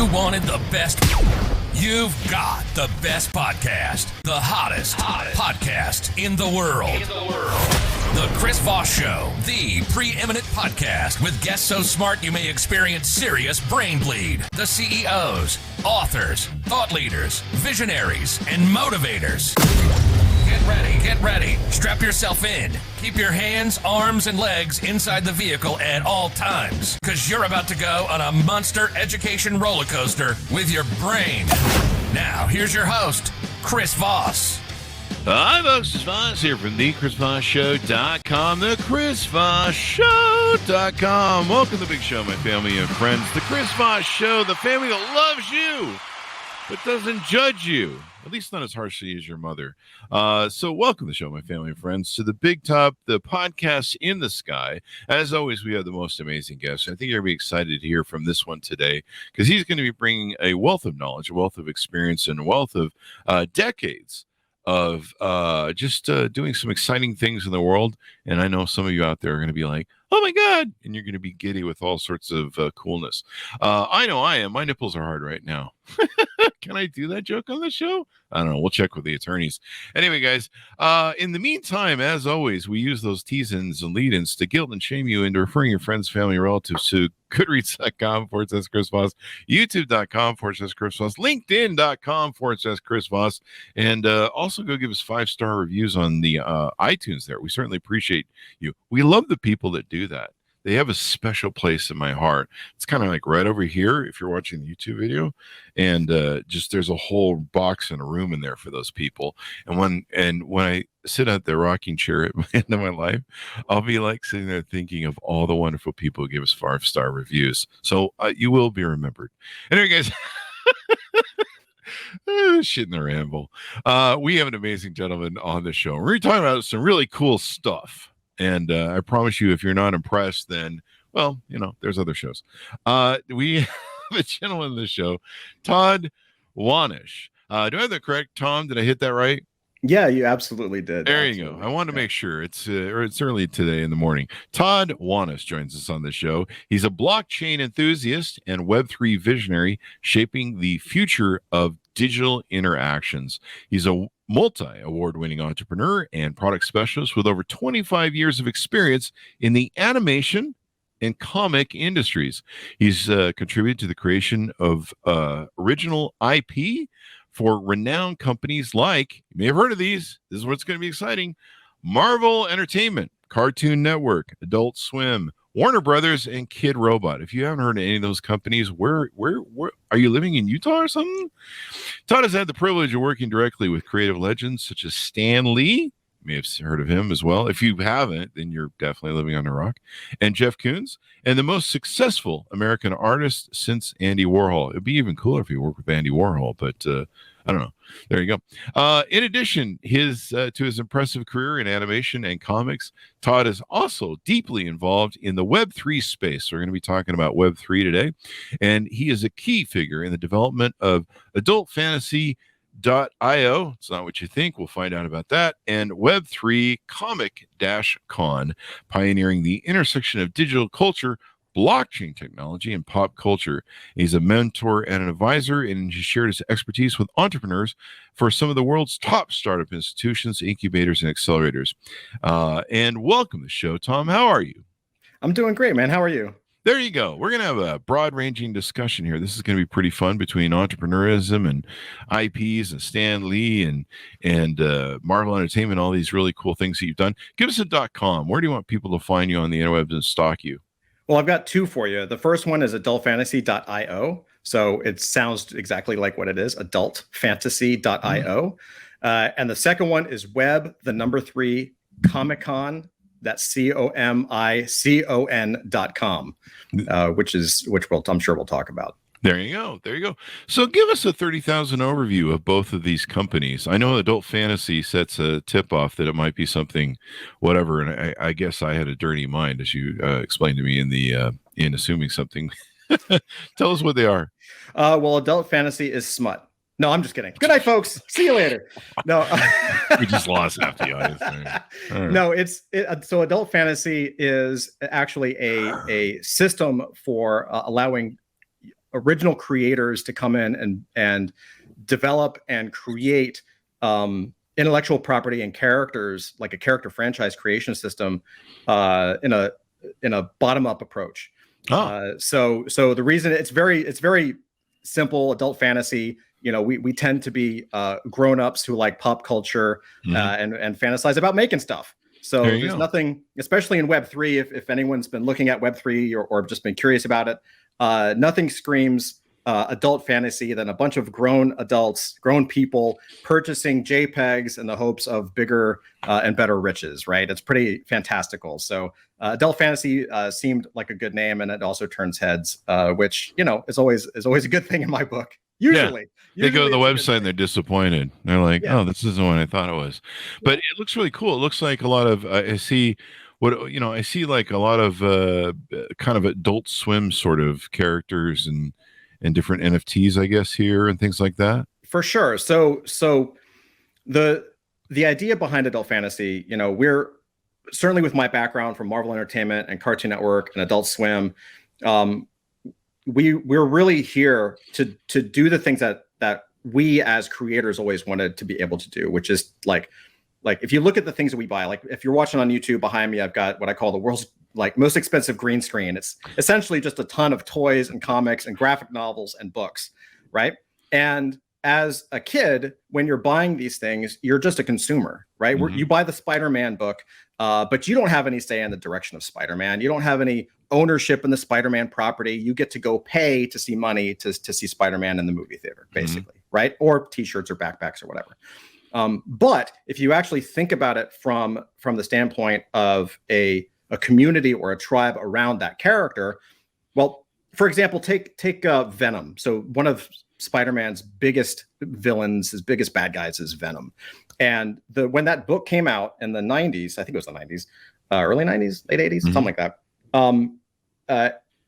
You wanted the best. You've got the best podcast, the hottest podcast in the world. The Chris Voss Show, the preeminent podcast with guests so smart you may experience serious brain bleed. The CEOs, authors, thought leaders, visionaries, and motivators. Get ready. Strap yourself in. Keep your hands, arms, and legs inside the vehicle at all times, because you're about to go on a monster education roller coaster with your brain. Now, here's your host, Chris Voss. Hi, folks. Chris Voss here from the ChrisVossShow.com, the ChrisVossShow.com. Welcome to the big show, my family and friends. The Chris Voss Show, the family that loves you, but doesn't judge you. At least not as harshly as your mother. So welcome to the show, my family and friends, to the big top, the podcast in the sky. As always, we have the most amazing guests. I think you're going to be excited to hear from this one today, because he's going to be bringing a wealth of knowledge, a wealth of experience, and a wealth of decades of just doing some exciting things in the world. And I know some of you out there are going to be like, oh my God, and you're going to be giddy with all sorts of coolness. I know I am. My nipples are hard right now. Can I do that joke on the show? I don't know. We'll check with the attorneys. Anyway, guys, in the meantime, as always, we use those tease-ins and lead-ins to guilt and shame you into referring your friends, family, relatives to goodreads.com/Chris Voss, youtube.com/Chris Voss, linkedin.com/Chris Voss, and also go give us 5-star reviews on the iTunes there. We certainly appreciate you. We love the people that do that. They have a special place in my heart. It's kind of like right over here if you're watching the YouTube video, and just there's a whole box and a room in there for those people. And when I sit at the rocking chair at the end of my life, I'll be like sitting there thinking of all the wonderful people who give us 5-star reviews. So you will be remembered. Anyway, guys. Shit in the ramble. We have an amazing gentleman on the show. We're talking about some really cool stuff. And I promise you, if you're not impressed, then, well, you know, there's other shows. We have a gentleman on the show, Todd Wahnish. Do I have that correct, Tom? Did I hit that right? Yeah, you absolutely did. There you go. I wanted to make sure. It's early today in the morning. Todd Wahnish joins us on the show. He's a blockchain enthusiast and Web3 visionary shaping the future of digital interactions. He's a multi-award-winning entrepreneur and product specialist with over 25 years of experience in the animation and comic industries. He's contributed to the creation of original IP for renowned companies like, you may have heard of these, this is what's going to be exciting, Marvel Entertainment, Cartoon Network, Adult Swim, Warner Brothers, and Kid Robot. If you haven't heard of any of those companies, where are you living in Utah or something? Todd has had the privilege of working directly with creative legends such as Stan Lee. You may have heard of him as well. If you haven't, then you're definitely living on a rock. And Jeff Koons, and the most successful American artist since Andy Warhol. It'd be even cooler if you worked with Andy Warhol, but I don't know. There you go. In addition, to his impressive career in animation and comics, Todd is also deeply involved in the Web3 space. So we're going to be talking about Web3 today. And he is a key figure in the development of adult fantasy.io. It's not what you think. We'll find out about that. And Web3 Comic-Con, pioneering the intersection of digital culture, blockchain technology, and pop culture. He's a mentor and an advisor, and he shared his expertise with entrepreneurs for some of the world's top startup institutions, incubators, and accelerators. And welcome to the show, Tom. How are you? I'm doing great, man. How are you? There you go. We're going to have a broad-ranging discussion here. This is going to be pretty fun between entrepreneurism and IPs and Stan Lee and Marvel Entertainment, all these really cool things that you've done. Give us a .com. Where do you want people to find you on the interwebs and stalk you? Well, I've got two for you. The first one is adultfantasy.io. So it sounds exactly like what it is, adultfantasy.io. And the second one is web3 Comic-Con. That's COMICON.com, which I'm sure we'll talk about. There you go. So give us a 30,000 overview of both of these companies. I know Adult Fantasy sets a tip off that it might be something, whatever. And I guess I had a dirty mind, as you explained to me in assuming something. Tell us what they are. Well, Adult Fantasy is smut. No, I'm just kidding. Good night, folks. See you later. No, we just lost half the audience. Right. No, so Adult Fantasy is actually a system for allowing original creators to come in and develop and create intellectual property and characters, like a character franchise creation system, in a bottom-up approach. So the reason it's very simple adult fantasy. We tend to be grown-ups who like pop culture and fantasize about making stuff. So there's nothing, especially in Web3, if anyone's been looking at Web3 or just been curious about it, nothing screams adult fantasy than a bunch of grown adults, grown people purchasing JPEGs in the hopes of bigger and better riches, right? It's pretty fantastical. So adult fantasy seemed like a good name, and it also turns heads, which, is always a good thing in my book. Usually. They go to the website and they're disappointed. They're like, oh, this isn't what I thought it was. But it looks really cool. It looks like a lot of, I see like a lot of kind of Adult Swim sort of characters and different NFTs, I guess, here and things like that. For sure. So the idea behind adult fantasy, we're certainly, with my background from Marvel Entertainment and Cartoon Network and Adult Swim, we're really here to do the things that we as creators always wanted to be able to do, which is like if you look at the things that we buy, like if you're watching on YouTube behind me, I've got what I call the world's most expensive green screen. It's essentially just a ton of toys and comics and graphic novels and books, right? And as a kid, when you're buying these things, you're just a consumer, right? You buy the Spider-Man book, but you don't have any say in the direction of Spider-Man. You don't have any ownership in the Spider-Man property. You get to go pay to see money to see Spider-Man in the movie theater, basically, right? Or T-shirts or backpacks or whatever. But if you actually think about it from the standpoint of a community or a tribe around that character, well, for example, take Venom. So one of Spider-Man's biggest villains, his biggest bad guys, is Venom. And when that book came out in the 90s, I think it was the 90s, early 90s, late 80s, something like that.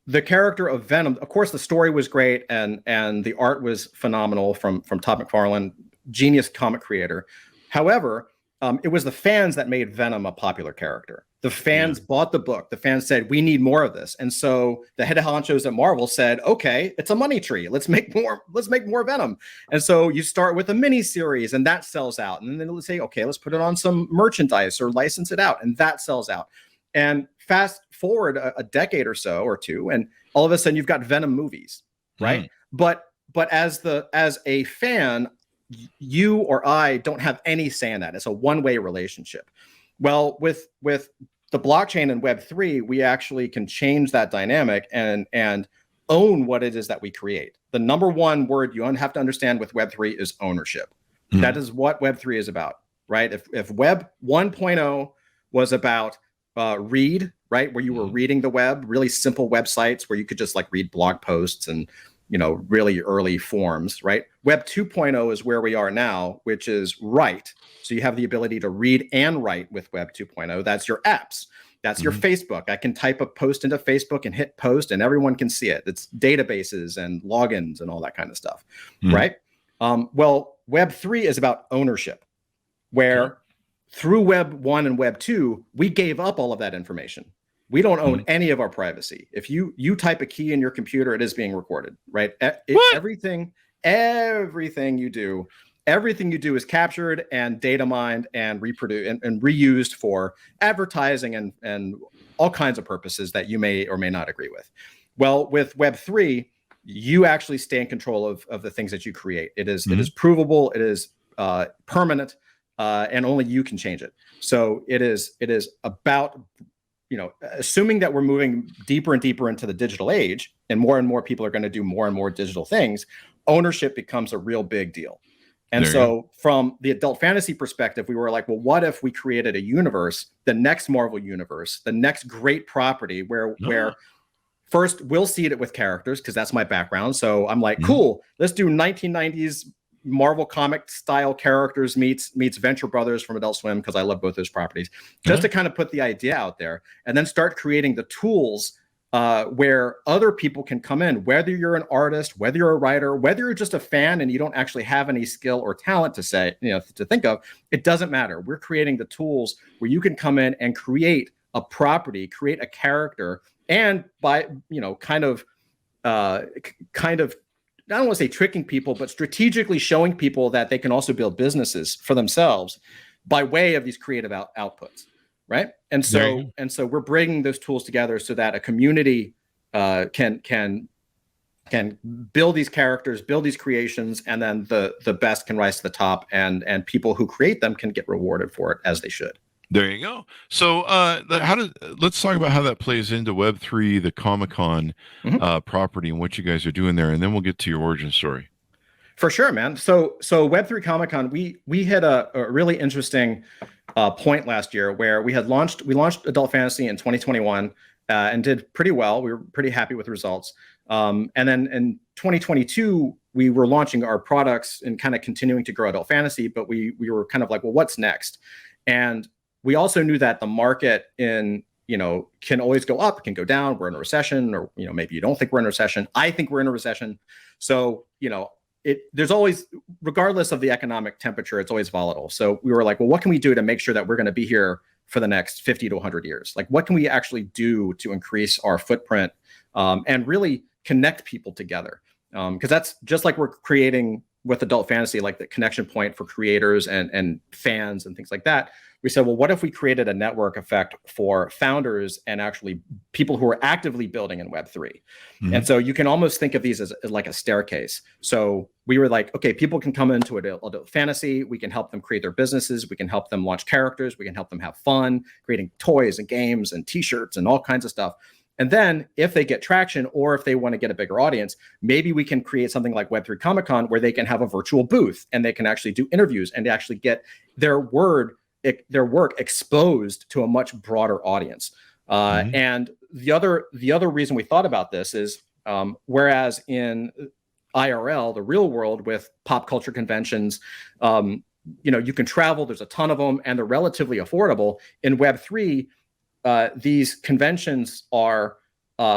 The character of Venom, of course, the story was great and the art was phenomenal from Todd McFarlane, genius comic creator. However, it was the fans that made Venom a popular character. The fans bought the book. The fans said, we need more of this. And so the head honchos at Marvel said, okay, it's a money tree. Let's make more Venom. And so you start with a mini series and that sells out. And then they'll say, okay, let's put it on some merchandise or license it out. And that sells out. And fast forward a decade or so or two, and all of a sudden you've got Venom movies, right? But as a fan, you or I don't have any say in that. It's a one-way relationship. Well, with the blockchain and Web3, we actually can change that dynamic and own what it is that we create. The number one word you have to understand with Web3 is ownership. That is what Web3 is about, right? If Web 1.0 was about read, right, where you were reading the web, really simple websites where you could just like read blog posts and really early forms, right? Web 2.0 is where we are now, which is write. So you have the ability to read and write with Web 2.0. That's your apps. That's your Facebook. I can type a post into Facebook and hit post and everyone can see it. It's databases and logins and all that kind of stuff, right? Well, Web 3 is about ownership, where through Web 1 and Web 2, we gave up all of that information. We don't own any of our privacy. If you type a key in your computer, it is being recorded, right? Everything you do is captured and data mined and reproduced and reused for advertising and all kinds of purposes that you may or may not agree with. Well, with Web3, you actually stay in control of the things that you create. It is provable, it is permanent, and only you can change it. So it is about assuming that we're moving deeper and deeper into the digital age and more people are going to do more and more digital things, ownership becomes a real big deal. And so from the adult fantasy perspective, we were like, well, what if we created a universe, the next Marvel universe, the next great property where first we'll seed it with characters, because that's my background. So I'm like, cool, let's do 1990s Marvel comic style characters meets Venture Brothers from Adult Swim, because I love both those properties, just to kind of put the idea out there and then start creating the tools where other people can come in, whether you're an artist, whether you're a writer, whether you're just a fan and you don't actually have any skill or talent to think of, it doesn't matter. We're creating the tools where you can come in and create a property, create a character, and by kind of kind of, I don't want to say tricking people, but strategically showing people that they can also build businesses for themselves by way of these creative outputs, right? And so we're bringing those tools together so that a community can build these characters, build these creations, and then the best can rise to the top, and people who create them can get rewarded for it, as they should. There you go. So let's talk about how that plays into Web3, the Comic-Con property, and what you guys are doing there, and then we'll get to your origin story. For sure, man. So Web3 Comic-Con, we hit a really interesting point last year where we launched Adult Fantasy in 2021 and did pretty well. We were pretty happy with the results. And then in 2022, we were launching our products and kind of continuing to grow Adult Fantasy, but we were kind of like, well, what's next? And we also knew that the market can always go up, can go down. We're in a recession, or, maybe you don't think we're in a recession. I think we're in a recession. So, there's always, regardless of the economic temperature, it's always volatile. So we were like, well, what can we do to make sure that we're going to be here for the next 50 to 100 years? Like, what can we actually do to increase our footprint and really connect people together? Because that's just like we're creating with Adult Fantasy, like the connection point for creators and fans and things like that. We said, well, what if we created a network effect for founders and actually people who are actively building in Web3? Mm-hmm. And so you can almost think of these as like a staircase. So we were like, okay, people can come into Adult Fantasy. We can help them create their businesses. We can help them launch characters. We can help them have fun, creating toys and games and t-shirts and all kinds of stuff. And then if they get traction, or if they want to get a bigger audience, maybe we can create something like Web3 Comic-Con where they can have a virtual booth and they can actually do interviews and actually get their work exposed to a much broader audience. And the other reason we thought about this is, whereas in IRL, the real world with pop culture conventions, you can travel, there's a ton of them, and they're relatively affordable. In Web3, these conventions are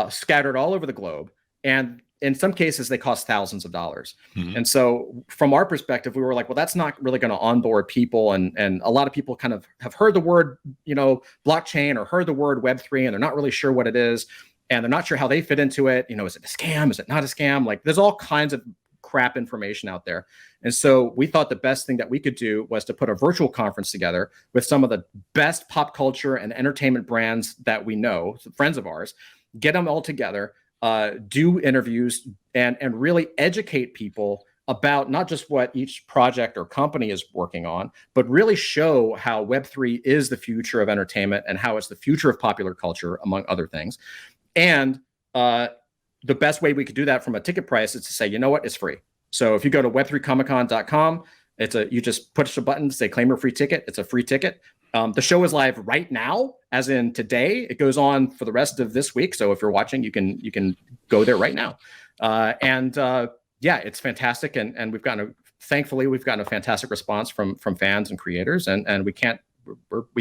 scattered all over the globe, and in some cases they cost thousands of dollars. Mm-hmm. And so from our perspective, we were like, well, that's not really going to onboard people. And a lot of people kind of have heard the word, blockchain, or heard the word Web3, and they're not really sure what it is. And they're not sure how they fit into it. Is it a scam? Is it not a scam? Like, there's all kinds of crap information out there. And so we thought the best thing that we could do was to put a virtual conference together with some of the best pop culture and entertainment brands that we know, friends of ours, get them all together, do interviews, and really educate people about not just what each project or company is working on, but really show how Web3 is the future of entertainment and how it's the future of popular culture, among other things. And the best way we could do that from a ticket price is to say, it's free. So if you go to web3comiccon.com, you just push a button, say claim your free ticket. It's a free ticket. The show is live right now, as in today. It goes on for the rest of this week. So if you're watching, you can go there right now. It's fantastic. And thankfully we've gotten a fantastic response from fans and creators. And we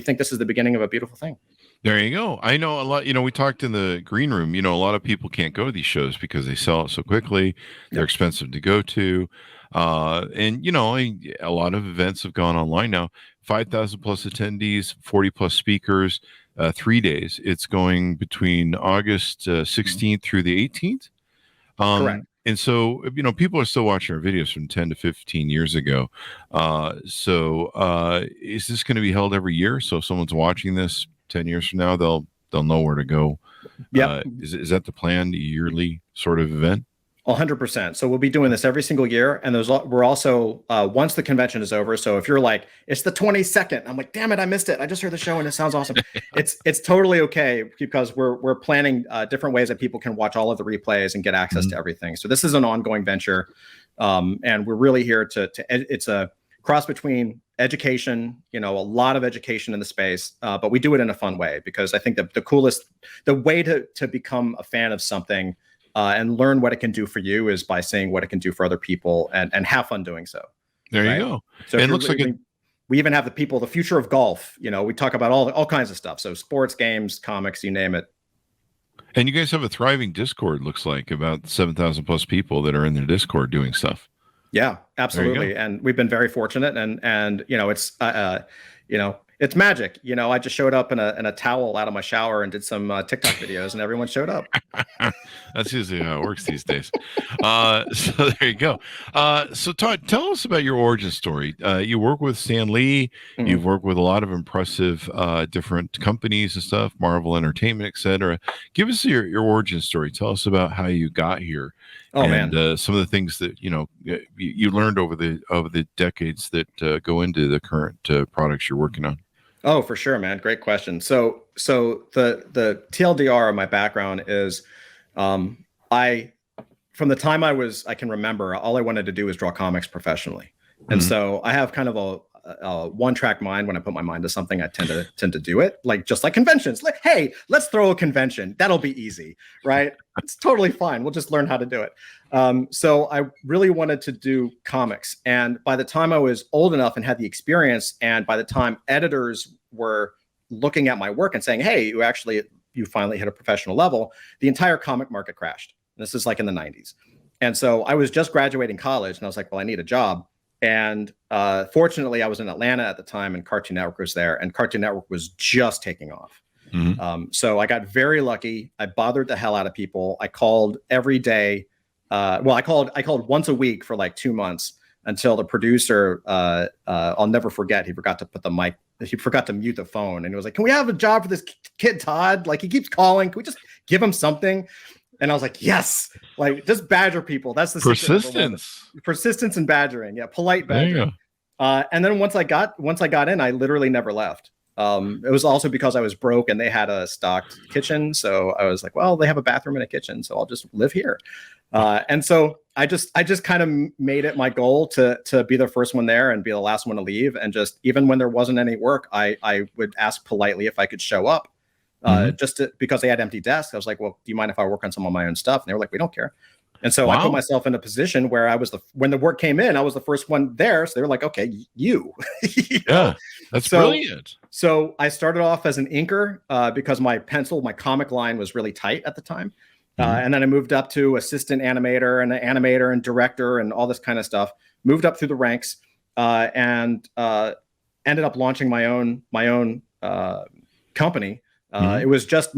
think this is the beginning of a beautiful thing. There you go. I know a lot, we talked in the green room, a lot of people can't go to these shows because they sell it so quickly. They're expensive to go to. And a lot of events have gone online now. 5,000 plus attendees, 40 plus speakers, 3 days. It's going between August 16th through the 18th. Correct. And so, people are still watching our videos from 10 to 15 years ago. So is this going to be held every year? So if someone's watching this 10 years from now, they'll know where to go. Yeah. Is that the planned yearly sort of event? 100%. So we'll be doing this every single year. And we're also, once the convention is over, so if you're like, it's the 22nd, I'm like, damn it, I missed it. I just heard the show and it sounds awesome. It's totally okay, because we're planning different ways that people can watch all of the replays and get access to everything. So this is an ongoing venture. And we're really here it's a cross between education, a lot of education in the space, but we do it in a fun way, because I think that the way to become a fan of something and learn what it can do for you is by seeing what it can do for other people and have fun doing so. There you go. So and it looks like we even have the future of golf. We talk about all kinds of stuff. So sports, games, comics, you name it. And you guys have a thriving Discord, looks like, about 7,000 plus people that are in their Discord doing stuff. Yeah, absolutely. And we've been very fortunate, and it's It's magic. I just showed up in a towel out of my shower and did some TikTok videos, and everyone showed up. That's usually how it works these days. So there you go. So Todd, tell us about your origin story. You work with Stan Lee. Mhm. You've worked with a lot of impressive different companies and stuff, Marvel Entertainment, etc. Give us your origin story. Tell us about how you got here. Oh, and man. some of the things that you learned over the decades that go into the current products you're working on. Oh, for sure, man. Great question. So the TLDR of my background is, I from the time I can remember, all I wanted to do was draw comics professionally, and so I have kind of a one-track mind. When I put my mind to something, I tend to do it, just like conventions. Like, hey, let's throw a convention. That'll be easy, right? It's totally fine. We'll just learn how to do it. So I really wanted to do comics, and by the time I was old enough and had the experience, and by the time editors were looking at my work and saying, "Hey, you finally hit a professional level," the entire comic market crashed. This is like in the 90s. And so I was just graduating college, and I was like, well, I need a job. And fortunately, I was in Atlanta at the time, and Cartoon Network was there, and Cartoon Network was just taking off. So I got very lucky. I bothered the hell out of people. I called every day. I called once a week for like 2 months until the producer, I'll never forget, he forgot to mute the phone, and he was like, "Can we have a job for this kid, Todd? Like, he keeps calling. Can we just give him something?" And I was like, "Yes, like, just badger people." That's the persistence and badgering. Yeah, polite badgering. And then once I got in, I literally never left. It was also because I was broke and they had a stocked kitchen, so I was like, well, they have a bathroom and a kitchen, so I'll just live here. And so I just kind of made it my goal to be the first one there and be the last one to leave. And just, even when there wasn't any work, I would ask politely if I could show up, because they had empty desks. I was like, well, do you mind if I work on some of my own stuff? And they were like, we don't care. And so I put myself in a position where when the work came in, I was the first one there. So they were like, okay, you. Yeah, that's brilliant. So I started off as an inker because my comic line was really tight at the time. And then I moved up to assistant animator and an animator and director and all this kind of stuff. Moved up through the ranks and ended up launching my own company. It was just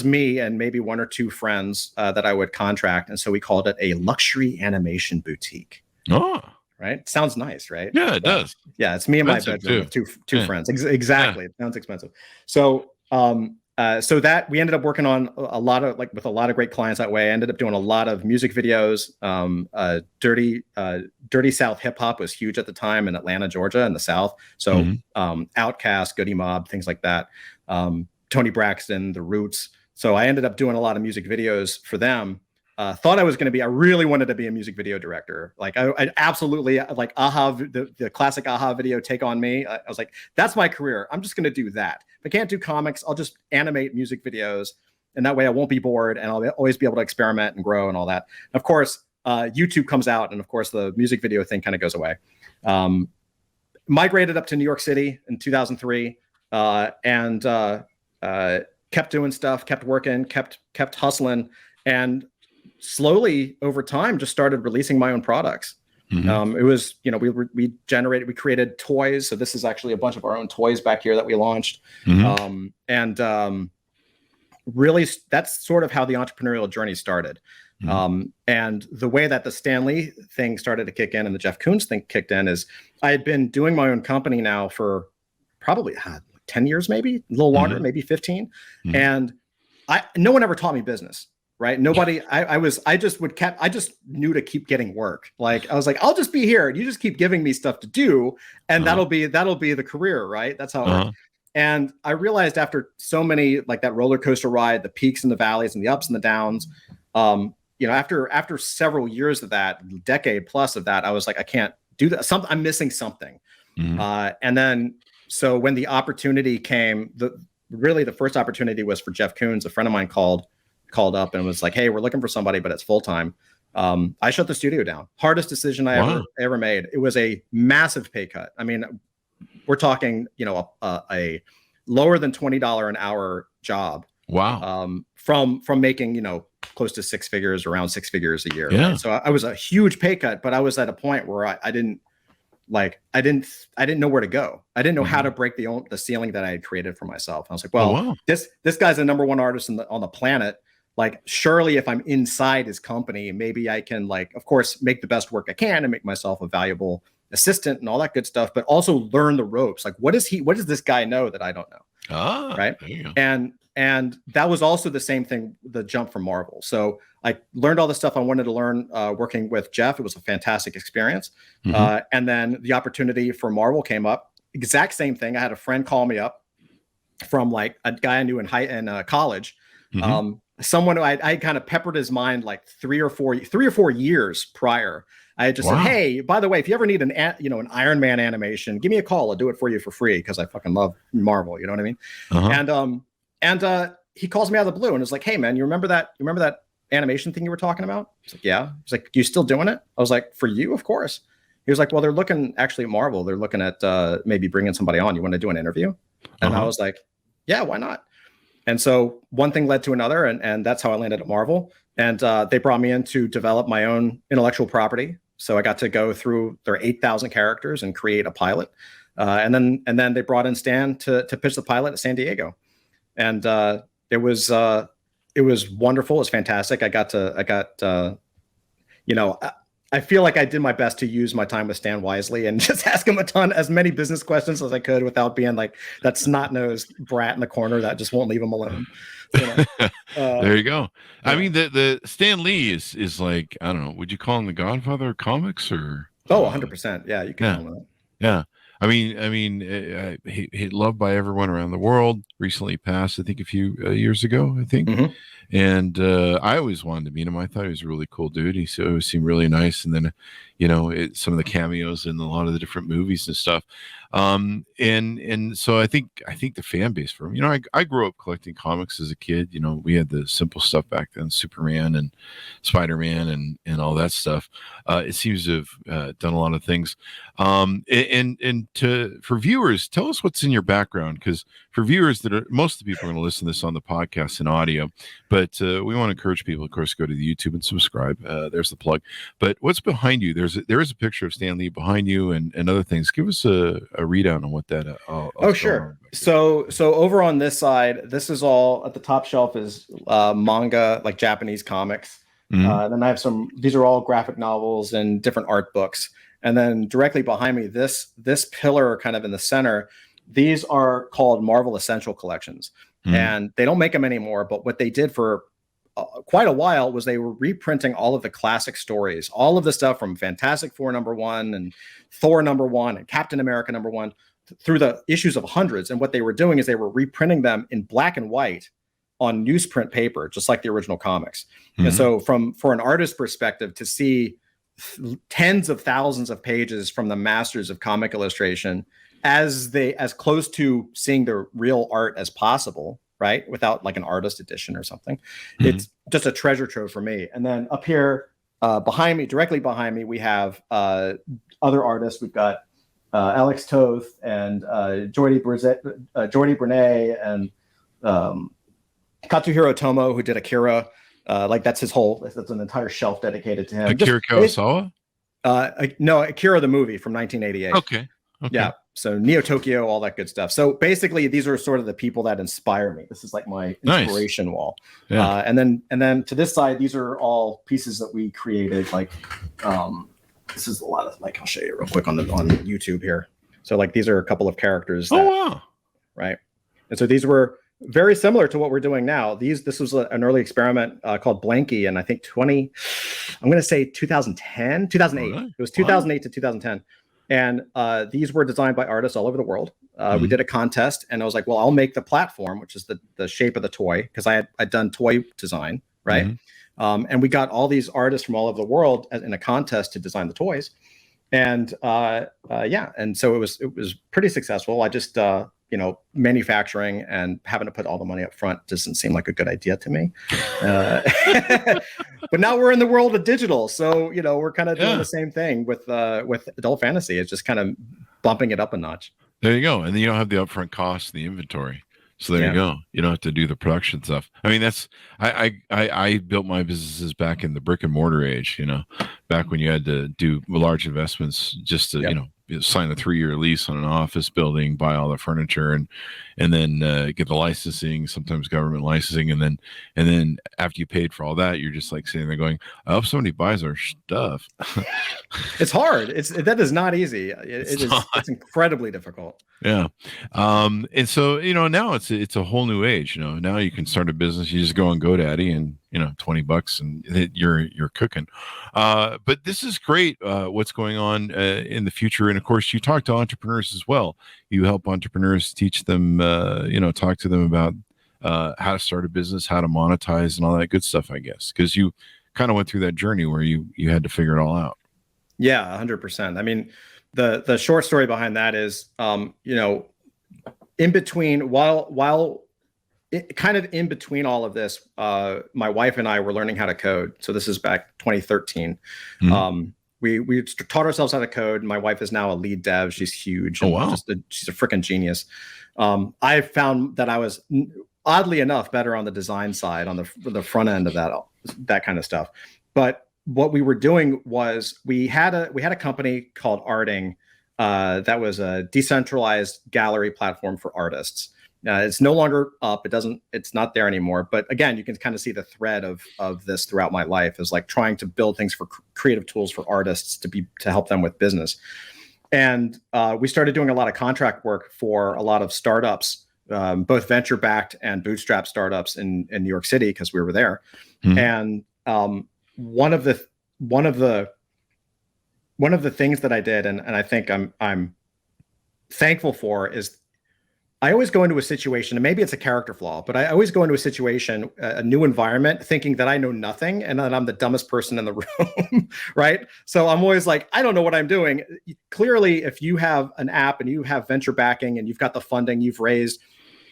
me and maybe one or two friends that I would contract, and so we called it a luxury animation boutique. Oh, right. Sounds nice, right? Yeah, it does. Yeah, it's me in my bedroom with two friends. Exactly. Yeah. It sounds expensive. So so that we ended up working on with a lot of great clients that way. I ended up doing a lot of music videos. Dirty South hip hop was huge at the time in Atlanta, Georgia, in the South. So Outkast, Goody Mob, things like that. Tony Braxton, The Roots. So I ended up doing a lot of music videos for them. Thought I really wanted to be a music video director. Like I absolutely, like the classic Aha video, Take On Me. I was like, that's my career. I'm just going to do that. If I can't do comics, I'll just animate music videos. And that way I won't be bored and I'll always be able to experiment and grow and all that. And of course, YouTube comes out, and of course the music video thing kind of goes away. Migrated up to New York City in 2003 and kept doing stuff, kept working, kept hustling, and slowly over time just started releasing my own products. It was, we created toys. So this is actually a bunch of our own toys back here that we launched. Really that's sort of how the entrepreneurial journey started. And the way that the Stan Lee thing started to kick in and the Jeff Koons thing kicked in is I had been doing my own company now for probably 10 years, maybe a little longer, maybe 15. And no one ever taught me business, right? Nobody, I just knew to keep getting work. Like, I was like, I'll just be here. You just keep giving me stuff to do. And that'll be the career, right? That's how it works. And I realized after so many, like that roller coaster ride, the peaks and the valleys and the ups and the downs, after several years of that, decade plus of that, I was like, I can't do that. I'm missing something. And then, so when the opportunity came, the first opportunity was for Jeff Koons. A friend of mine called up and was like, "Hey, we're looking for somebody, but it's full time." I shut the studio down. Hardest decision I ever made. It was a massive pay cut. I mean, we're talking, a lower than $20 an hour job. Wow. From making, close to six figures, around six figures a year. Yeah. Right? So I was a huge pay cut, but I was at a point where I didn't like I didn't know where to go. I didn't know how to break the ceiling that I had created for myself. I was like, well, this guy's the number one artist on the planet. Like, surely if I'm inside his company, maybe I can, like, of course, make the best work I can and make myself a valuable assistant and all that good stuff, but also learn the ropes. Like, what does this guy know that I don't know? Right. And that was also the same thing, the jump from Marvel. So I learned all the stuff I wanted to learn working with Jeff. It was a fantastic experience. And then the opportunity for Marvel came up. Exact same thing. I had a friend call me up from, like, a guy I knew in college. Someone who I kind of peppered his mind like 3 or 4 years prior. I had just said, hey, by the way, if you ever need an Iron Man animation, give me a call. I'll do it for you for free because I fucking love Marvel. You know what I mean? And he calls me out of the blue and is like, hey, man, you remember that animation thing you were talking about? I was like, yeah. He's like, you still doing it? I was like, for you, of course. He was like, well, they're looking actually at Marvel. They're looking at maybe bringing somebody on. You want to do an interview? And I was like, yeah, why not? And so one thing led to another, and that's how I landed at Marvel. And they brought me in to develop my own intellectual property. So I got to go through their 8,000 characters and create a pilot. And then they brought in Stan to pitch the pilot at San Diego. And it was wonderful. It was fantastic. I feel like I did my best to use my time with Stan wisely and just ask him as many business questions as I could without being like that snot-nosed brat in the corner that just won't leave him alone. There you go. Yeah. I mean, the Stan Lee is like, I don't know, would you call him the Godfather of comics or? 100%. Yeah, you can call him that. Yeah. I mean, he loved by everyone around the world. Recently passed, I think, a few years ago, I think. And I always wanted to meet him. I thought he was a really cool dude. He always seemed really nice. And then, some of the cameos in a lot of the different movies and stuff. And so I think the fan base for him, I grew up collecting comics as a kid. We had the simple stuff back then, Superman and Spider-Man and all that stuff. It seems to have done a lot of things. For viewers, tell us what's in your background, because for viewers most of the people are going to listen to this on the podcast in audio, but we want to encourage people, of course, go to the YouTube and subscribe. There's the plug. But what's behind you? There is a picture of Stan Lee behind you and other things. Give us a readout on what that. Sure. So over on this side, this is all at the top shelf is manga, like Japanese comics. Then I have these are all graphic novels and different art books. And then directly behind me, this pillar kind of in the center, these are called Marvel Essential Collections. And they don't make them anymore. But what they did for quite a while was they were reprinting all of the classic stories, all of the stuff from Fantastic Four #1 and Thor #1 and Captain America #1 through the issues of hundreds. And what they were doing is they were reprinting them in black and white on newsprint paper, just like the original comics. And so for an artist perspective, to see tens of thousands of pages from the masters of comic illustration as close to seeing the real art as possible, right? Without like an artist edition or something. It's just a treasure trove for me. And then up here directly behind me, we have other artists. We've got Alex Toth and Jordi Brunet and Katsuhiro Tomo, who did Akira. That's an entire shelf dedicated to him. Akira Kurosawa? No, Akira the movie from 1988. Okay. Yeah. So Neo Tokyo, all that good stuff. So basically, these are sort of the people that inspire me. This is like my inspiration wall. Yeah. And then to this side, these are all pieces that we created. Like, this is a lot of I'll show you real quick on YouTube here. So these are a couple of characters. Wow. Right. And so these were very similar to what we're doing now. This was an early experiment called Blanky, and I think 2008. It was 2008 to 2010. And these were designed by artists all over the world. We did a contest, and I was like, well, I'll make the platform, which is the shape of the toy, because I'd done toy design, right? And we got all these artists from all over the world in a contest to design the toys. And and so it was pretty successful. I just manufacturing and having to put all the money up front doesn't seem like a good idea to me. But now we're in the world of digital, so we're kind of doing the same thing with adult fantasy. It's just kind of bumping it up a notch. There you go, and then you don't have the upfront cost and the inventory. So there you go. You don't have to do the production stuff. I mean, I built my businesses back in the brick and mortar age, back when you had to do large investments just to, sign a 3-year lease on an office building, buy all the furniture, and then get the licensing, sometimes government licensing, and then after you paid for all that, you're just like sitting there going, I hope somebody buys our stuff. It's hard. That is not easy. It's incredibly difficult. Yeah. And so, now it's a whole new age. Now you can start a business. You just go on GoDaddy and, $20 and you're cooking. But this is great. What's going on in the future. And of course, you talk to entrepreneurs as well. You help entrepreneurs, teach them, talk to them about how to start a business, how to monetize and all that good stuff, I guess, because you kind of went through that journey where you had to figure it all out. Yeah, 100%. I mean, the short story behind that is, in between, kind of in between all of this, my wife and I were learning how to code. So this is back 2013. Mm-hmm. We taught ourselves how to code. My wife is now a lead dev. She's huge. Oh, wow. She's a freaking genius. I found that I was, oddly enough, better on the design side, on the front end of that kind of stuff. But what we were doing was we had a company called Arting that was a decentralized gallery platform for artists. It's no longer up. It's not there anymore. But again, you can kind of see the thread of this throughout my life, is like trying to build things for creative tools for artists to help them with business. And we started doing a lot of contract work for a lot of startups, both venture backed and bootstrap startups in New York City, because we were there. Mm-hmm. And one of the things that I did, and I think I'm thankful for, is I always go into a situation, and maybe it's a character flaw, but I always go into a situation, a new environment, thinking that I know nothing and that I'm the dumbest person in the room, right? So I'm always like, I don't know what I'm doing. Clearly, if you have an app and you have venture backing and you've got the funding, you've raised,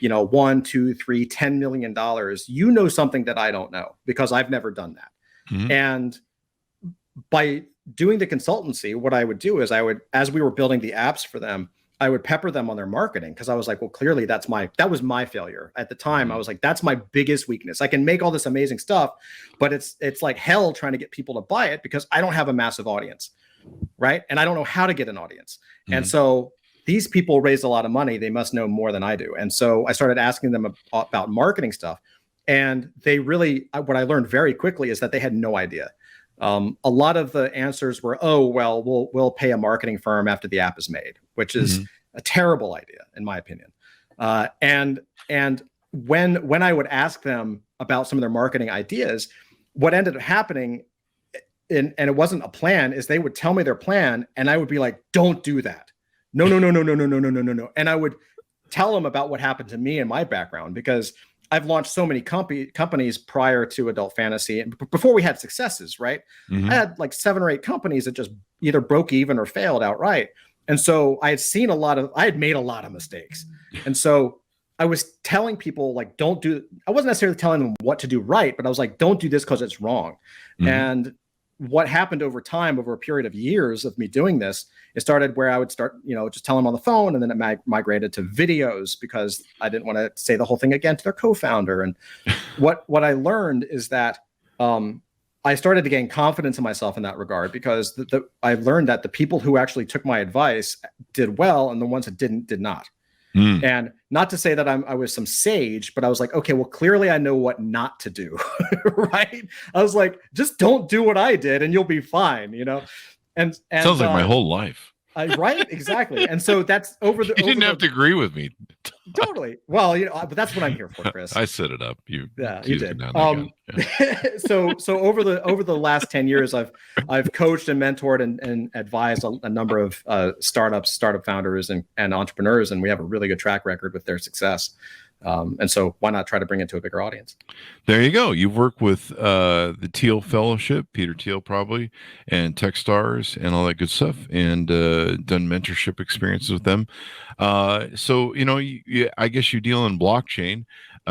$1, $2, $3, $10 million, you know something that I don't know, because I've never done that. Mm-hmm. And by doing the consultancy, what I would do is as we were building the apps for them, I would pepper them on their marketing, because I was like, well, clearly that was my failure at the time. Mm-hmm. I was like, that's my biggest weakness. I can make all this amazing stuff, but it's like hell trying to get people to buy it, because I don't have a massive audience, right? And I don't know how to get an audience. Mm-hmm. And so these people raised a lot of money. They must know more than I do. And so I started asking them about marketing stuff. And what I learned very quickly is that they had no idea. A lot of the answers were, oh, well, we'll pay a marketing firm after the app is made, which is mm-hmm. a terrible idea, in my opinion. And when I would ask them about some of their marketing ideas, what ended up happening, and it wasn't a plan, is they would tell me their plan, and I would be like, don't do that. No. And I would tell them about what happened to me and my background, because I've launched so many companies prior to Adult Fantasy, and before we had successes, right? Mm-hmm. I had like 7 or 8 companies that just either broke even or failed outright. And so I had made a lot of mistakes. And so I was telling people, like, I wasn't necessarily telling them what to do right, but I was like, don't do this because it's wrong. Mm-hmm. And what happened over time, over a period of years of me doing this, it started where I would start, just tell them on the phone, and then it migrated to videos, because I didn't want to say the whole thing again to their co-founder. And what I learned is that I started to gain confidence in myself in that regard, because I learned that the people who actually took my advice did well, and the ones that did not. Mm. And not to say that I was some sage, but I was like, okay, well, clearly I know what not to do, right? I was like, just don't do what I did and you'll be fine, And sounds like my whole life. Right, exactly. And so that's over the. You didn't have to agree with me. Totally. Well, but that's what I'm here for, Chris. I set it up. You did. So over the last 10 years, I've coached and mentored and advised a number of startup founders and entrepreneurs, and we have a really good track record with their success. And so why not try to bring it to a bigger audience? There you go. You've worked with the Thiel Fellowship, Peter Thiel probably, and Techstars and all that good stuff, and done mentorship experiences with them. So, I guess you deal in blockchain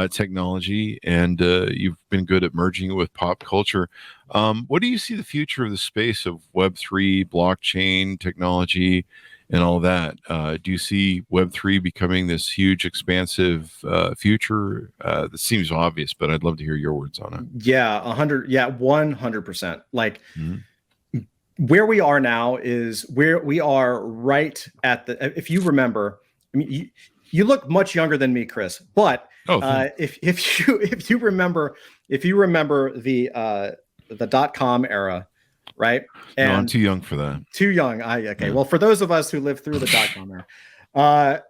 technology, and you've been good at merging it with pop culture. What do you see the future of the space of Web3, blockchain technology, and all that? Do you see Web3 becoming this huge, expansive future? That seems obvious, but I'd love to hear your words on it. Yeah, 100%. Like, mm-hmm. where we are now is where we are right at the, if you remember, I mean, you look much younger than me, Chris, but if you remember the .com era, right? And no, I'm too young for that. Too young. Okay. Yeah. Well, for those of us who lived through the .com era, I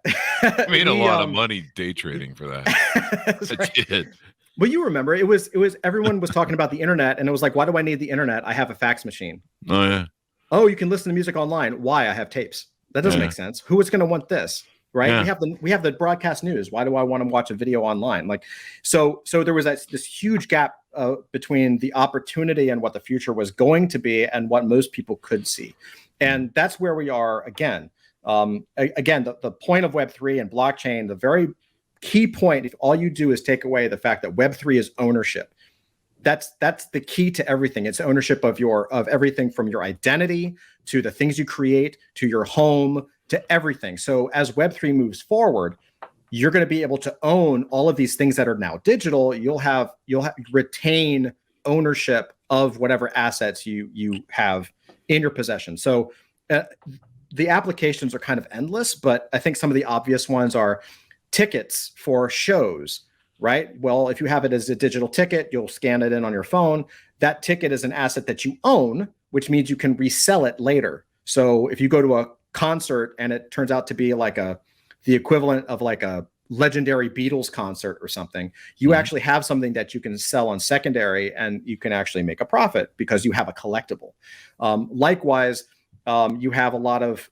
made a lot of money day trading for that. I did. Well, you remember it was everyone was talking about the internet, and it was like, why do I need the internet? I have a fax machine. Oh yeah. Oh, you can listen to music online. Why? I have tapes. That doesn't make sense. Who is going to want this? Right? Yeah. We have the broadcast news. Why do I want to watch a video online? Like, so there was this huge gap between the opportunity and what the future was going to be and what most people could see, and that's where we are again. Again, the point of Web3 and blockchain, the very key point, if all you do is take away the fact that Web3 is ownership, that's the key to everything. It's ownership of everything from your identity to the things you create to your home to everything. So as Web3 moves forward, you're going to be able to own all of these things that are now digital. You'll retain ownership of whatever assets you have in your possession. So the applications are kind of endless, but I think some of the obvious ones are tickets for shows, right? Well, if you have it as a digital ticket, you'll scan it in on your phone. That ticket is an asset that you own, which means you can resell it later. So if you go to a concert and it turns out to be like the equivalent of like a legendary Beatles concert or something, you actually have something that you can sell on secondary, and you can actually make a profit because you have a collectible. Likewise, you have a lot of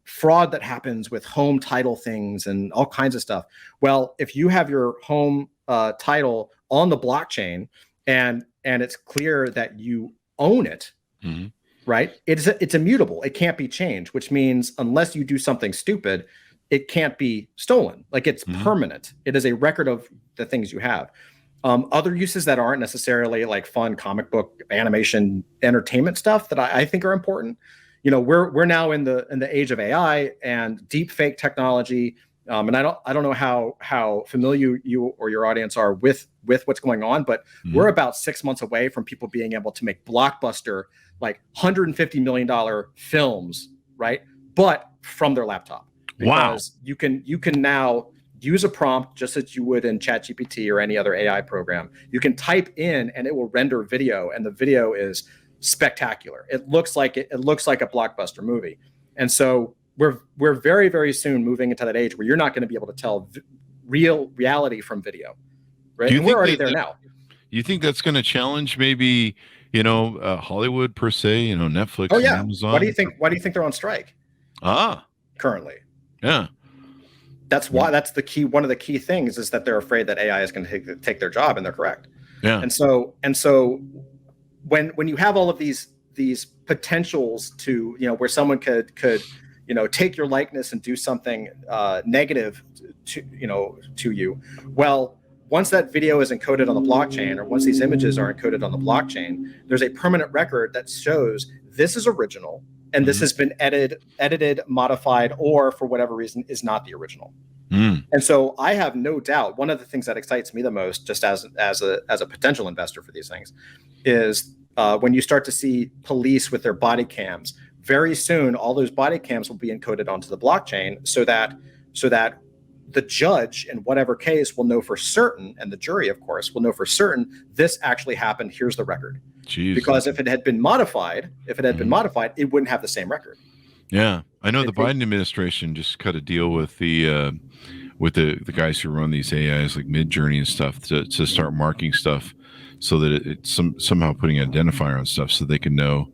fraud that happens with home title things and all kinds of stuff. Well, if you have your home title on the blockchain and it's clear that you own it, right? It's immutable. It can't be changed, which means unless you do something stupid, it can't be stolen. Like, it's permanent. It is a record of the things you have. Other uses that aren't necessarily like fun comic book, animation, entertainment stuff that I think are important. You know, we're now in the age of AI and deep fake technology. And I don't know how familiar you or your audience are with what's going on, but we're about 6 months away from people being able to make blockbuster, like $150 million films, right? But from their laptop. Because you can now use a prompt just as you would in ChatGPT or any other AI program. You can type in and it will render video, and the video is spectacular. It looks like a blockbuster movie. And so we're very, very soon moving into that age where you're not going to be able to tell reality from video, right? And we're already there now. You think that's going to challenge maybe, Hollywood per se, Netflix, and Amazon? Why do you think they're on strike? Currently. Yeah. That's why that's the key. One of the key things is that they're afraid that AI is going to take their job, and they're correct. Yeah. And so when you have all of these potentials to, where someone could take your likeness and do something negative to you, well, once that video is encoded on the blockchain, or once these images are encoded on the blockchain, there's a permanent record that shows this is original. And this has been edited, modified, or for whatever reason is not the original. And so I have no doubt, one of the things that excites me the most, just as a potential investor for these things, is when you start to see police with their body cams. Very soon, all those body cams will be encoded onto the blockchain, so that the judge in whatever case will know for certain, and the jury, of course, will know for certain this actually happened. Here's the record. Jeez. Because if it had been modified, it wouldn't have the same record. Yeah, I know the Biden administration just cut a deal with the guys who run these AIs like Midjourney and stuff to start marking stuff, so that it's somehow putting an identifier on stuff so they can know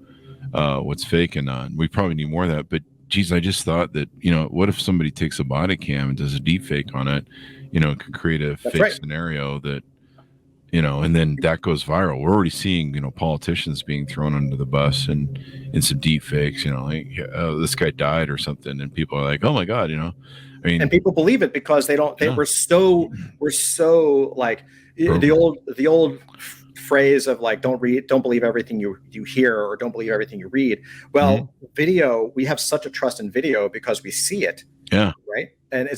what's fake and not. We probably need more of that. But geez, I just thought that what if somebody takes a body cam and does a deep fake on it? It could create a fake scenario that. And then that goes viral. We're already seeing, politicians being thrown under the bus and in some deep fakes, like, this guy died or something. And people are like, oh my God, and people believe it because we're so like the old phrase of like, don't believe everything you hear, or don't believe everything you read. Well, video, we have such a trust in video because we see it. Yeah. Right. And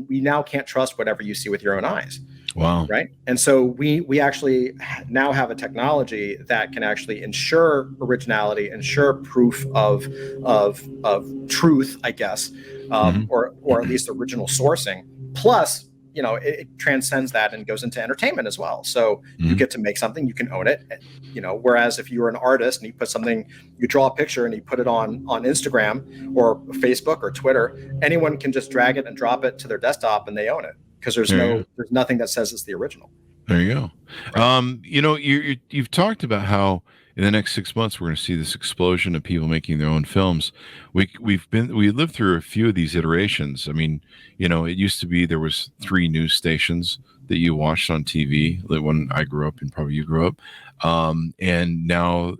we now can't trust whatever you see with your own eyes. Wow. Right. And so we actually now have a technology that can actually ensure originality, ensure proof of truth, I guess, or at least original sourcing. Plus, it transcends that and goes into entertainment as well. So you get to make something, you can own it. Whereas if you were an artist and you put something, you draw a picture and you put it on Instagram or Facebook or Twitter, anyone can just drag it and drop it to their desktop and they own it. Because there's nothing that says it's the original. There you go. Right. You've talked about how in the next 6 months we're going to see this explosion of people making their own films. We lived through a few of these iterations. I mean, it used to be there was 3 news stations that you watched on TV when I grew up and probably you grew up, and now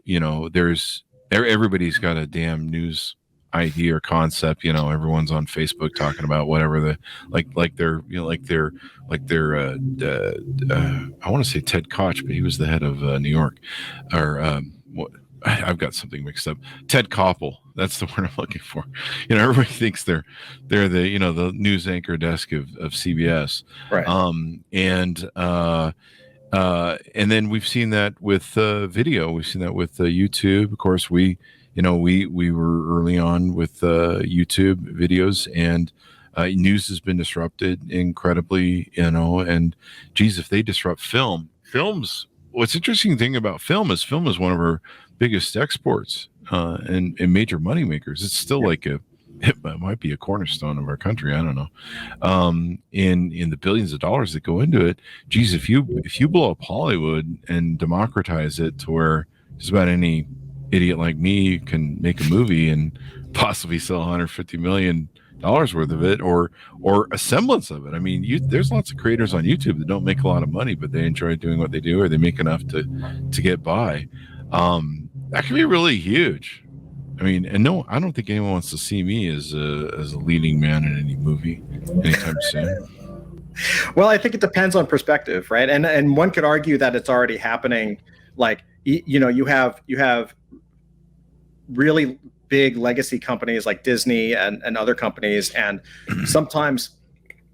there's everybody's got a damn news idea or concept. Everyone's on Facebook talking about whatever I want to say Ted Koch, but he was the head of New York, or I've got something mixed up. Ted Koppel, that's the word I'm looking for. Everybody thinks they're the the news anchor desk of CBS, right? And then we've seen that with video. We've seen that with YouTube. Of course, we were early on with YouTube videos, and news has been disrupted incredibly, and geez, if they disrupt films, what's interesting thing about film is one of our biggest exports and major money makers. It's still it might be a cornerstone of our country. I don't know. In the billions of dollars that go into it, geez, if you blow up Hollywood and democratize it to where just about any idiot like me can make a movie and possibly sell $150 million worth of it, or a semblance of it. I mean, there's lots of creators on YouTube that don't make a lot of money, but they enjoy doing what they do, or they make enough to get by. That can be really huge. I mean, and no, I don't think anyone wants to see me as a leading man in any movie anytime soon. Well, I think it depends on perspective, right? And one could argue that it's already happening. Like, you have really big legacy companies like Disney and other companies, and sometimes,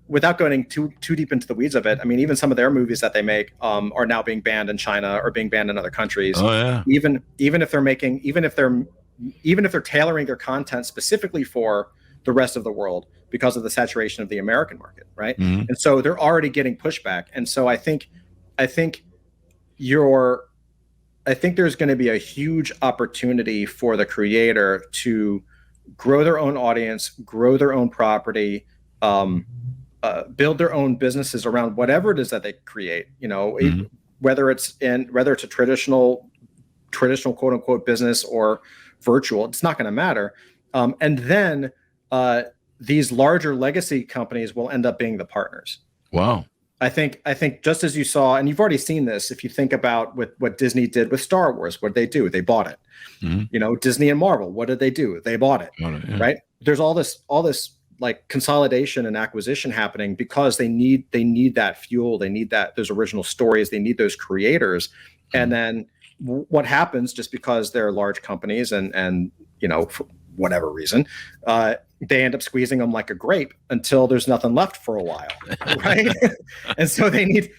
without going too deep into the weeds of it, I mean, even some of their movies that they make are now being banned in China or being banned in other countries. Oh yeah. Even if they're tailoring their content specifically for the rest of the world because of the saturation of the American market, right? Mm-hmm. And so they're already getting pushback. And so I think there's going to be a huge opportunity for the creator to grow their own audience, grow their own property, build their own businesses around whatever it is that they create. Mm-hmm. whether it's a traditional quote unquote business or virtual, it's not going to matter. And then these larger legacy companies will end up being the partners. Wow. I think just as you saw, and you've already seen this, if you think about what Disney did with Star Wars, what did they do? They bought it. Mm-hmm. Disney and Marvel, what did they do? They bought it. Yeah. Right? There's all this like consolidation and acquisition happening because they need that fuel. They need those original stories. They need those creators. Mm-hmm. And then what happens, just because they're large companies and for whatever reason, they end up squeezing them like a grape until there's nothing left for a while, right? and so they need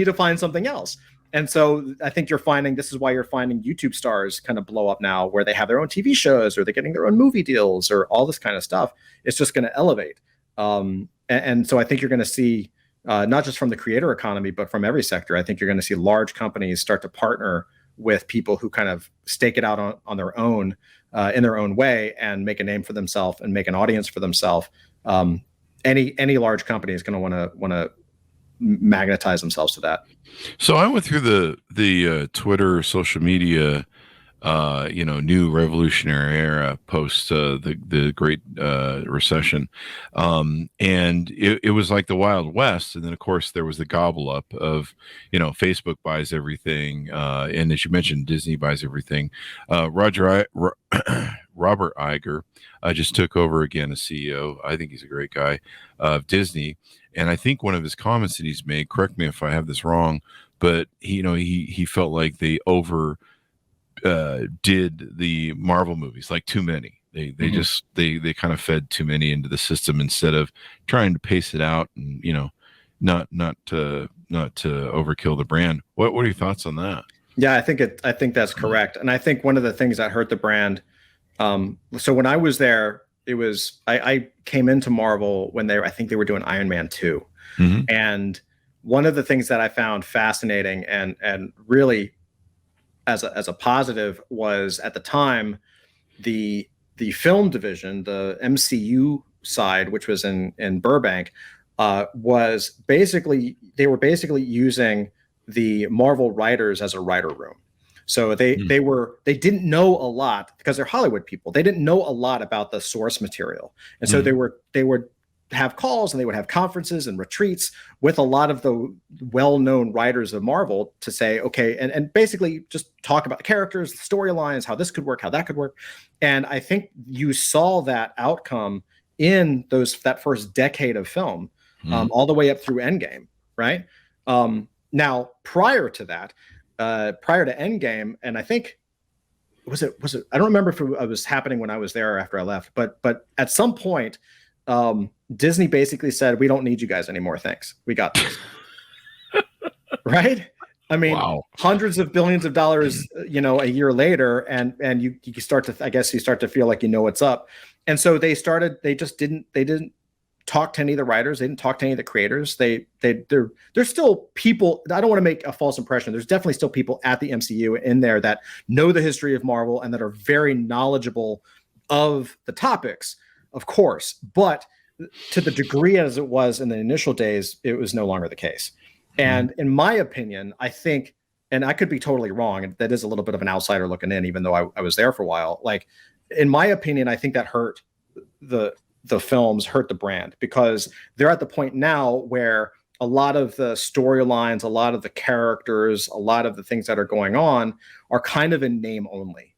to find something else. And so I think this is why you're finding YouTube stars kind of blow up now, where they have their own TV shows or they're getting their own movie deals or all this kind of stuff. It's just going to elevate. And so I think you're going to see, not just from the creator economy, but from every sector, I think you're going to see large companies start to partner with people who kind of stake it out on their own, in their own way, and make a name for themselves and make an audience for themselves. Any large company is going to want to magnetize themselves to that. So I went through the Twitter, social media, new revolutionary era post the Great Recession, and it was like the Wild West. And then of course there was the gobble up of Facebook buys everything, and as you mentioned, Disney buys everything. Robert Iger just took over again as CEO. I think he's a great guy of Disney, and I think one of his comments that he's made, correct me if I have this wrong, but he felt like they did the Marvel movies, like too many. They just they kind of fed too many into the system instead of trying to pace it out and not overkill the brand. What are your thoughts on that? Yeah, I think that's correct. And I think one of the things that hurt the brand, so when I was there, I came into Marvel when I think they were doing Iron Man 2. Mm-hmm. And one of the things that I found fascinating and really as a positive was, at the time, the film division, the MCU side, which was in Burbank, was basically using the Marvel writers as a writer room. So they didn't know a lot, because they're Hollywood people. They didn't know a lot about the source material. And so they would have calls and they would have conferences and retreats with a lot of the well-known writers of Marvel to say, okay, and basically just talk about the characters, the storylines, how this could work, how that could work. And I think you saw that outcome in that first decade of film, all the way up through Endgame, right? Now, prior to that, prior to Endgame, and I think was it I don't remember if it was happening when I was there or after I left, but at some point, Disney basically said, "We don't need you guys anymore. Thanks. We got this." Right? I mean, wow. Hundreds of billions of dollars, a year later, and you start to feel like what's up. And so they didn't talk to any of the writers. They didn't talk to any of the creators. There's still people. I don't want to make a false impression. There's definitely still people at the MCU in there that know the history of Marvel and that are very knowledgeable of the topics, of course. But to the degree as it was in the initial days, it was no longer the case. And in my opinion, I think, and I could be totally wrong, and that is a little bit of an outsider looking in, even though I was there for a while. Like, in my opinion, I think that hurt the films, hurt the brand, because they're at the point now where a lot of the storylines, a lot of the characters, a lot of the things that are going on are kind of in name only.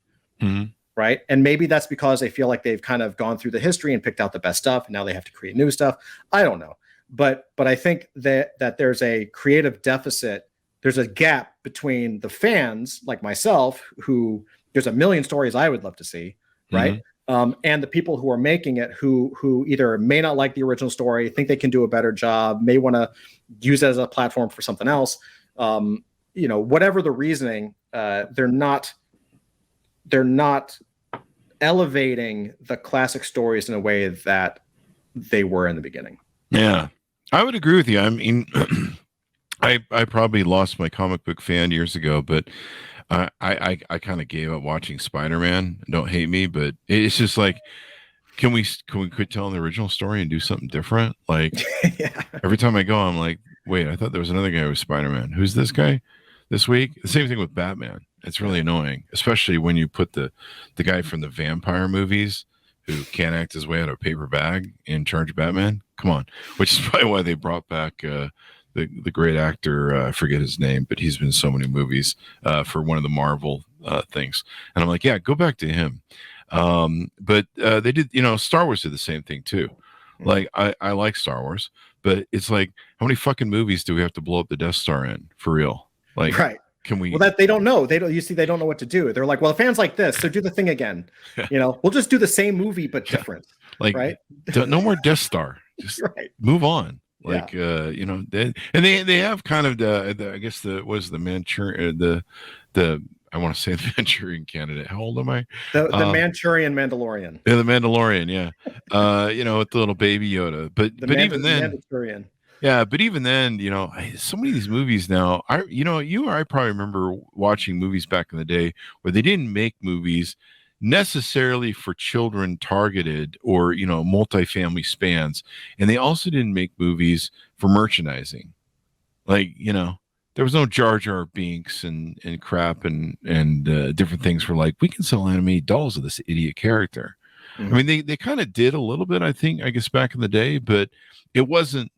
Right. And maybe that's because they feel like they've kind of gone through the history and picked out the best stuff, and now they have to create new stuff. I don't know. But I think that there's a creative deficit. There's a gap between the fans like myself, who there's a million stories I would love to see, right? And the people who are making it, who either may not like the original story, think they can do a better job, may want to use it as a platform for something else. Whatever the reasoning, they're not elevating the classic stories in a way that they were in the beginning. Yeah, I would agree with you. I mean, I probably lost my comic book fan years ago, but I kind of gave up watching Spider-Man. Don't hate me, but it's just like, can we quit telling the original story and do something different? Like, every time I go, I'm like, wait, I thought there was another guy with Spider-Man. Who's this guy this week? The same thing with Batman. It's really annoying, especially when you put the guy from the vampire movies who can't act his way out of a paper bag in charge of Batman. Come on. Which is probably why they brought back the great actor, I forget his name, but he's been in so many movies for one of the Marvel things. And I'm like, yeah, go back to him. But they did, Star Wars did the same thing too. Like, I like Star Wars, but it's like, how many fucking movies do we have to blow up the Death Star in, for real? Like, right. Can we? Well, that they don't know. They don't know what to do. They're like, well, the fans like this, so do the thing again. We'll just do the same movie but different. Like, right? No more Death Star. Just move on. Like, they have kind of the I guess the Manchurian I want to say the Manchurian candidate. How old am I? The Manchurian Mandalorian. Yeah, the Mandalorian. Yeah, with the little baby Yoda. But even then, Mandalorian. Yeah, but even then, so many of these movies now, you or I probably remember watching movies back in the day where they didn't make movies necessarily for children targeted or, multifamily spans. And they also didn't make movies for merchandising. Like, there was no Jar Jar Binks and crap and different things for like, we can sell animated dolls of this idiot character. I mean, they kind of did a little bit, I guess back in the day, but it wasn't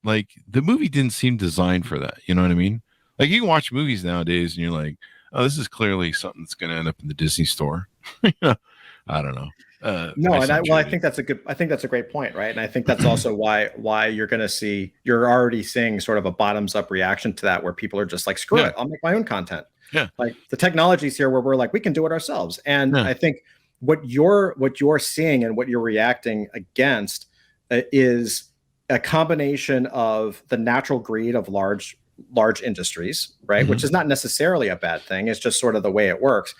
like the movie didn't seem designed for that. You know what I mean? Like, you can watch movies nowadays and you're like, oh, this is clearly something that's going to end up in the Disney store. I don't know. I think that's a great point. Right. And I think that's also why you're already seeing sort of a bottoms up reaction to that, where people are just like, screw it, I'll make my own content. Yeah. Like, the technology's here where we're like, we can do it ourselves. And I think what you're seeing and what you're reacting against is a combination of the natural greed of large industries, right? Which is not necessarily a bad thing. It's just sort of the way it works.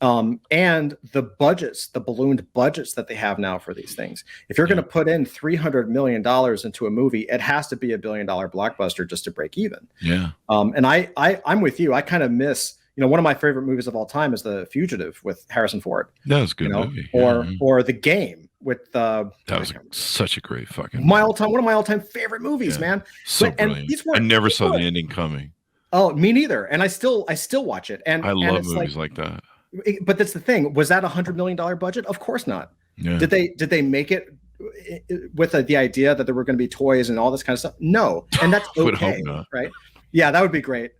And the budgets, the ballooned budgets that they have now for these things. If you're going to put in $300 million into a movie, it has to be $1 billion blockbuster just to break even. Yeah. And I'm with you. I kind of miss, one of my favorite movies of all time is The Fugitive with Harrison Ford. That was a good movie. Or The Game with that was such a great fucking one of my all-time favorite movies, man. So brilliant. I never saw the ending coming. Oh, me neither. And I still watch it. And I love movies like that. But that's the thing. Was that $100 million budget? Of course not. Yeah. Did they make it with the idea that there were going to be toys and all this kind of stuff? No, and that's okay, right? Yeah, that would be great.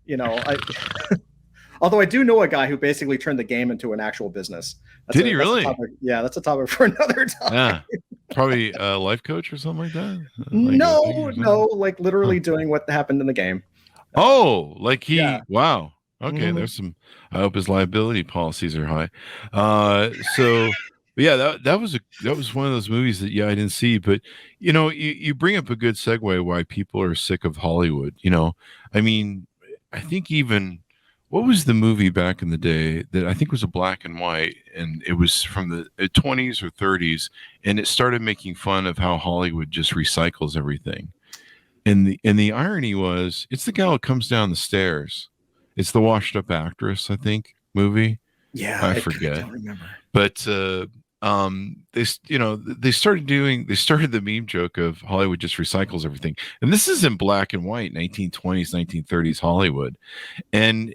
Although I do know a guy who basically turned the game into an actual business. Did he really? That's a topic for another time. Yeah, probably a life coach or something like that. No, like literally doing what happened in the game. Oh, like he? Yeah. Wow. Okay, there's some. I hope his liability policies are high. So yeah, that was one of those movies that I didn't see, but you bring up a good segue why people are sick of Hollywood. I mean, I think even what was the movie back in the day that I think was a black and white, and it was from the 20s or 30s, and it started making fun of how Hollywood just recycles everything. And the irony was, it's the gal that comes down the stairs. It's the washed up actress, I think, movie. Yeah, I forget. I don't remember. But they started the meme joke of Hollywood just recycles everything. And this is in black and white, 1920s, 1930s Hollywood. And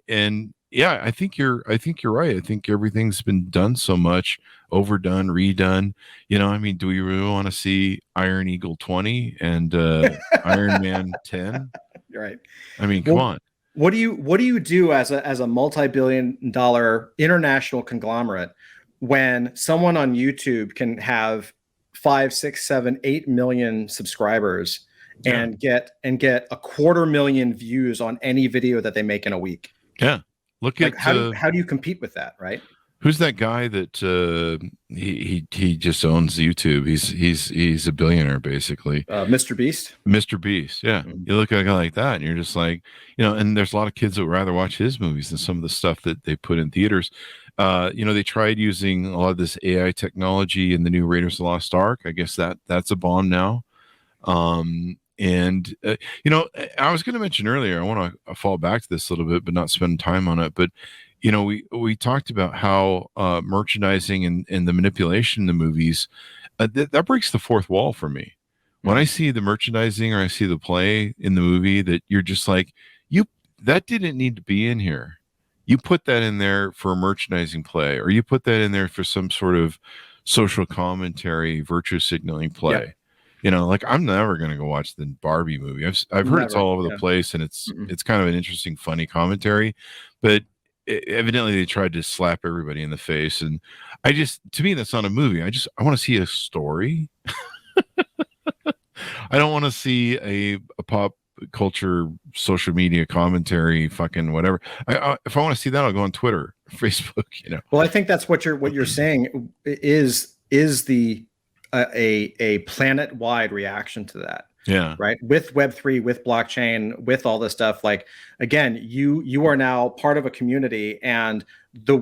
yeah, I think you're right. I think everything's been done so much, overdone, redone. I mean, do we really want to see Iron Eagle 20 and Iron Man 10? You're right. I mean, come on. What do you do as a multi-billion-dollar international conglomerate when someone on YouTube can have 5, 6, 7, 8 million subscribers and get 250,000 views on any video that they make in a week? Yeah. Look at how do you compete with that, right? Who's that guy that he just owns YouTube? He's a billionaire basically. Mr. Beast. Mr. Beast, yeah. You look at a guy like that, and you're just like, and there's a lot of kids that would rather watch his movies than some of the stuff that they put in theaters. They tried using a lot of this AI technology in the new Raiders of the Lost Ark. I guess that's a bomb now. I was going to mention earlier, I want to fall back to this a little bit, but not spend time on it. But we talked about how merchandising and the manipulation in the movies that breaks the fourth wall for me. When I see the merchandising or I see the play in the movie, that you're just like, that didn't need to be in here. You put that in there for a merchandising play, or you put that in there for some sort of social commentary, virtue signaling play. Yeah. Like I'm never going to go watch the Barbie movie. I've heard it's all over the place, and it's kind of an interesting, funny commentary, but evidently they tried to slap everybody in the face. And to me, that's not a movie. I want to see a story. I don't want to see a pop culture, social media commentary, fucking whatever. If I want to see that, I'll go on Twitter, Facebook, Well, I think that's what you're saying is the a planet-wide reaction to that. Yeah. Right. With Web3, with blockchain, with all this stuff. Like, again, you are now part of a community, and the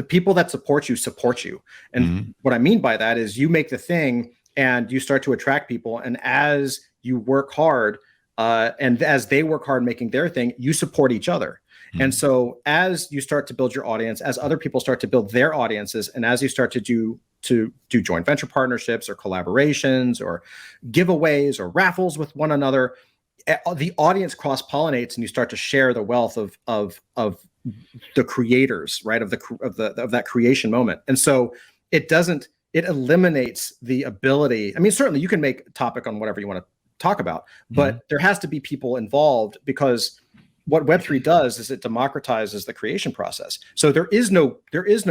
people that support you. And what I mean by that is you make the thing and you start to attract people. And as you work hard and as they work hard making their thing, you support each other. And so as you start to build your audience, as other people start to build their audiences, and as you start to do joint venture partnerships or collaborations or giveaways or raffles with one another, the audience cross-pollinates, and you start to share the wealth of the creators, right? Of that creation moment. And so it eliminates the ability. I mean, certainly you can make a topic on whatever you want to talk about, but there has to be people involved, because what Web3 does is it democratizes the creation process. So there is no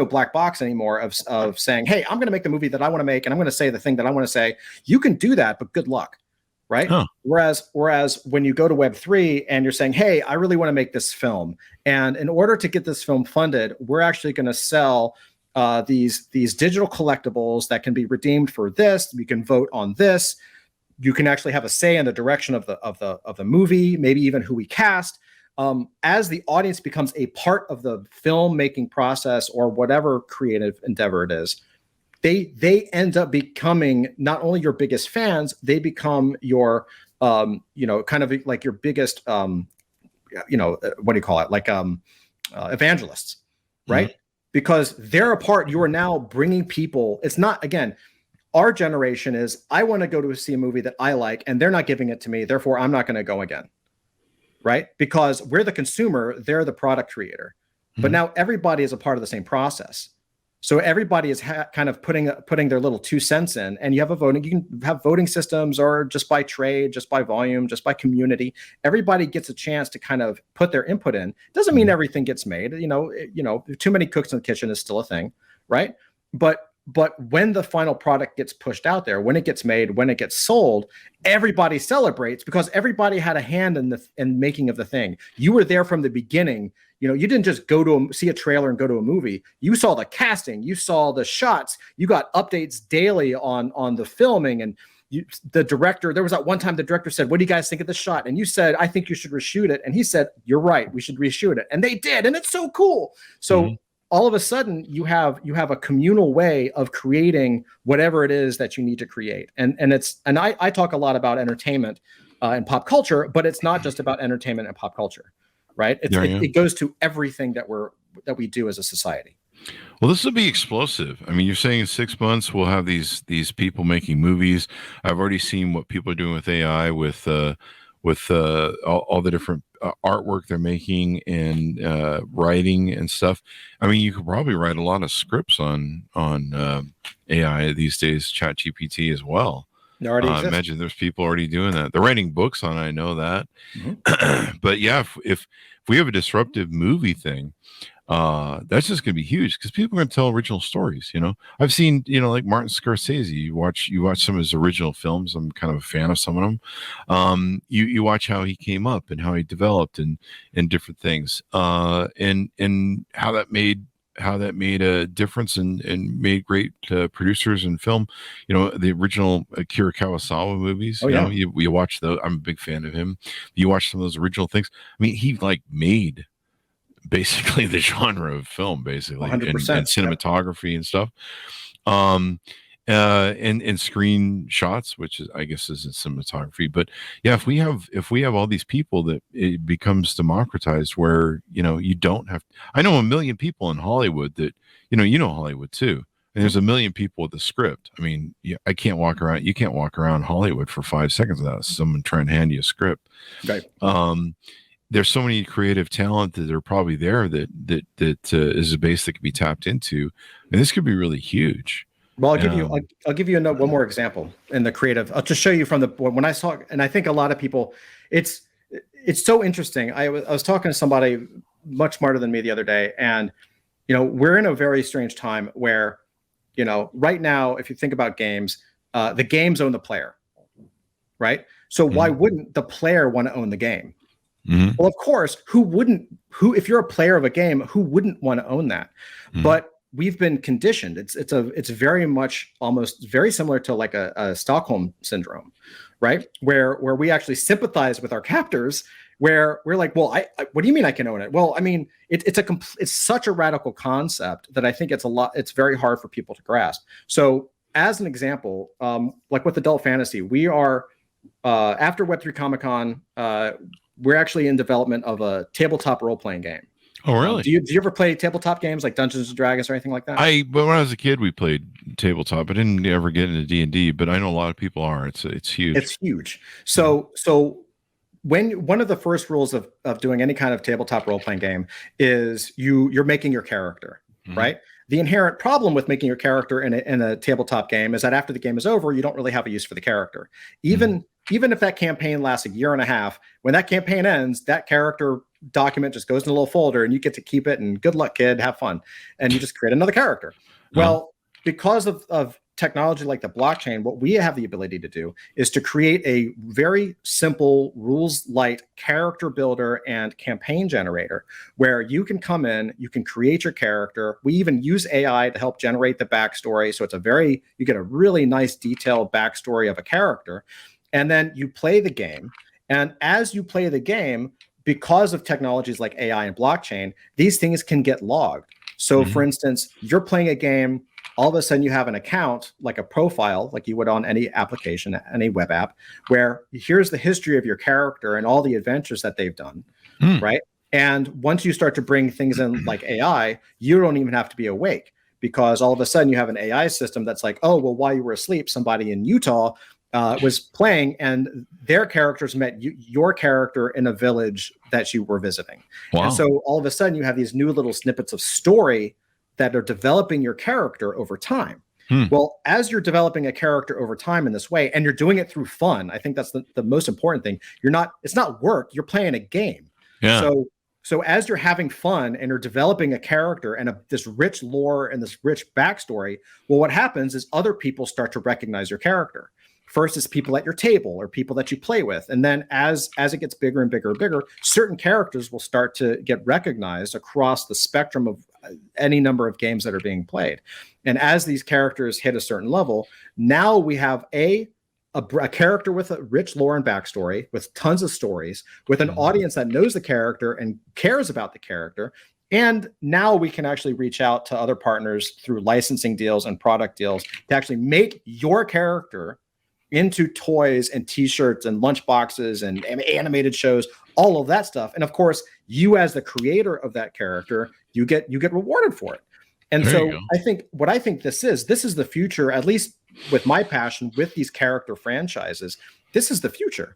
black box anymore of saying, hey, I'm going to make the movie that I want to make, and I'm going to say the thing that I want to say. You can do that, but good luck, right? Huh. Whereas when you go to Web3 and you're saying, hey, I really want to make this film, and in order to get this film funded, we're actually going to sell these digital collectibles that can be redeemed for this. You can vote on this. You can actually have a say in the direction of the movie, maybe even who we cast. As the audience becomes a part of the filmmaking process or whatever creative endeavor it is, they end up becoming not only your biggest fans, they become your kind of like your biggest what do you call it, like evangelists, right? Mm-hmm. Because they're a part. You are now bringing people. It's not, again, our generation is, I want to go to see a movie that I like and they're not giving it to me, therefore I'm not going to go again, right? Because we're the consumer, they're the product creator. Mm-hmm. But now everybody is a part of the same process. So everybody is kind of putting their little 2 cents in, and you have a voting. You can have voting systems, or just by trade, just by volume, just by community. Everybody gets a chance to kind of put their input in. Doesn't mean everything gets made. Too many cooks in the kitchen is still a thing, right? But when the final product gets pushed out there, when it gets made, when it gets sold, everybody celebrates because everybody had a hand in the making of the thing. You were there from the beginning. You didn't just go to see a trailer and go to a movie. You saw the casting, you saw the shots, you got updates daily on the filming. And the director, there was that one time the director said, "What do you guys think of the shot?" And you said, "I think you should reshoot it." And he said, "You're right, we should reshoot it." And they did, and it's so cool. So all of a sudden you have a communal way of creating whatever it is that you need to create. And I talk a lot about entertainment and pop culture, but it's not just about entertainment and pop culture. Right. It goes to everything that we do as a society. Well, this will be explosive. I mean, you're saying in 6 months we'll have these people making movies. I've already seen what people are doing with AI, with all the different artwork they're making and writing and stuff. I mean, you could probably write a lot of scripts on AI these days, ChatGPT as well. I imagine there's people already doing that. They're writing books on it. I know that. Mm-hmm. But yeah, if we have a disruptive movie thing, that's just going to be huge because people are going to tell original stories. I've seen, like Martin Scorsese. You watch some of his original films. I'm kind of a fan of some of them. You watch how he came up and how he developed and different things, and how that made a difference and made great producers in film. The original Akira Kurosawa movies. You watch those. I'm a big fan of him. You watch some of those original things. I mean, he made basically the genre of film, basically, and cinematography and stuff. And screen shots, which is, I guess, is cinematography. But yeah, if we have all these people, that it becomes democratized, where you don't have. I know 1 million people in Hollywood that Hollywood too, and there's 1 million people with a script. I mean, I can't walk around. You can't walk around Hollywood for 5 seconds without someone trying to hand you a script. Right. There's so many creative talent that are probably there that is a base that can be tapped into, and this could be really huge. Well, I'll give you one more example in the creative. I'll just show you from when I saw, and I think a lot of people, it's so interesting. I was talking to somebody much smarter than me the other day, and we're in a very strange time where, right now, if you think about games, the games own the player, right? So why wouldn't the player want to own the game? Mm-hmm. Well, of course, if you're a player of a game, who wouldn't want to own that? Mm-hmm. But we've been conditioned. It's very much almost very similar to like a Stockholm syndrome, right? Where we actually sympathize with our captors, where we're like, well, what do you mean I can own it? Well, I mean, it's such a radical concept that I think it's very hard for people to grasp. So as an example, like with adult fantasy, we are after Web3 Comic-Con, we're actually in development of a tabletop role-playing game. Oh, really? Do you ever play tabletop games like Dungeons and Dragons or anything like that? But when I was a kid, we played tabletop. I didn't ever get into D&D, but I know a lot of people are. It's huge. It's huge. So when one of the first rules of doing any kind of tabletop role-playing game is you're making your character, right? The inherent problem with making your character in a tabletop game is that after the game is over, you don't really have a use for the character. Even if that campaign lasts a year and a half, when that campaign ends, that character document just goes in a little folder and you get to keep it, and good luck, kid, have fun. And you just create another character. Well, because of technology like the blockchain, what we have the ability to do is to create a very simple rules light character builder and campaign generator where you can come in, you can create your character. We even use AI to help generate the backstory. So you get a really nice detailed backstory of a character. And then you play the game. And as you play the game, because of technologies like AI and blockchain, these things can get logged. So for instance, you're playing a game, all of a sudden you have an account, like a profile, like you would on any application, any web app, where here's the history of your character and all the adventures that they've done, right? And once you start to bring things in like AI, you don't even have to be awake, because all of a sudden you have an AI system that's like, oh, well, while you were asleep, somebody in Utah was playing and their characters met your character in a village that you were visiting. Wow. And so all of a sudden you have these new little snippets of story that are developing your character over time. Well, as you're developing a character over time in this way, and you're doing it through fun, I think that's the most important thing. It's not work, you're playing a game. Yeah. So as you're having fun and you're developing a character and this rich lore and this rich backstory, well, what happens is other people start to recognize your character. First is people at your table or people that you play with. And then as it gets bigger and bigger and bigger, certain characters will start to get recognized across the spectrum of any number of games that are being played. And as these characters hit a certain level, now we have a character with a rich lore and backstory, with tons of stories, with an audience that knows the character and cares about the character. And now we can actually reach out to other partners through licensing deals and product deals to actually make your character into toys and t-shirts and lunchboxes and animated shows, all of that stuff. And of course, you as the creator of that character, you get rewarded for it. And so I think this is the future, at least with my passion with these character franchises. This is the future.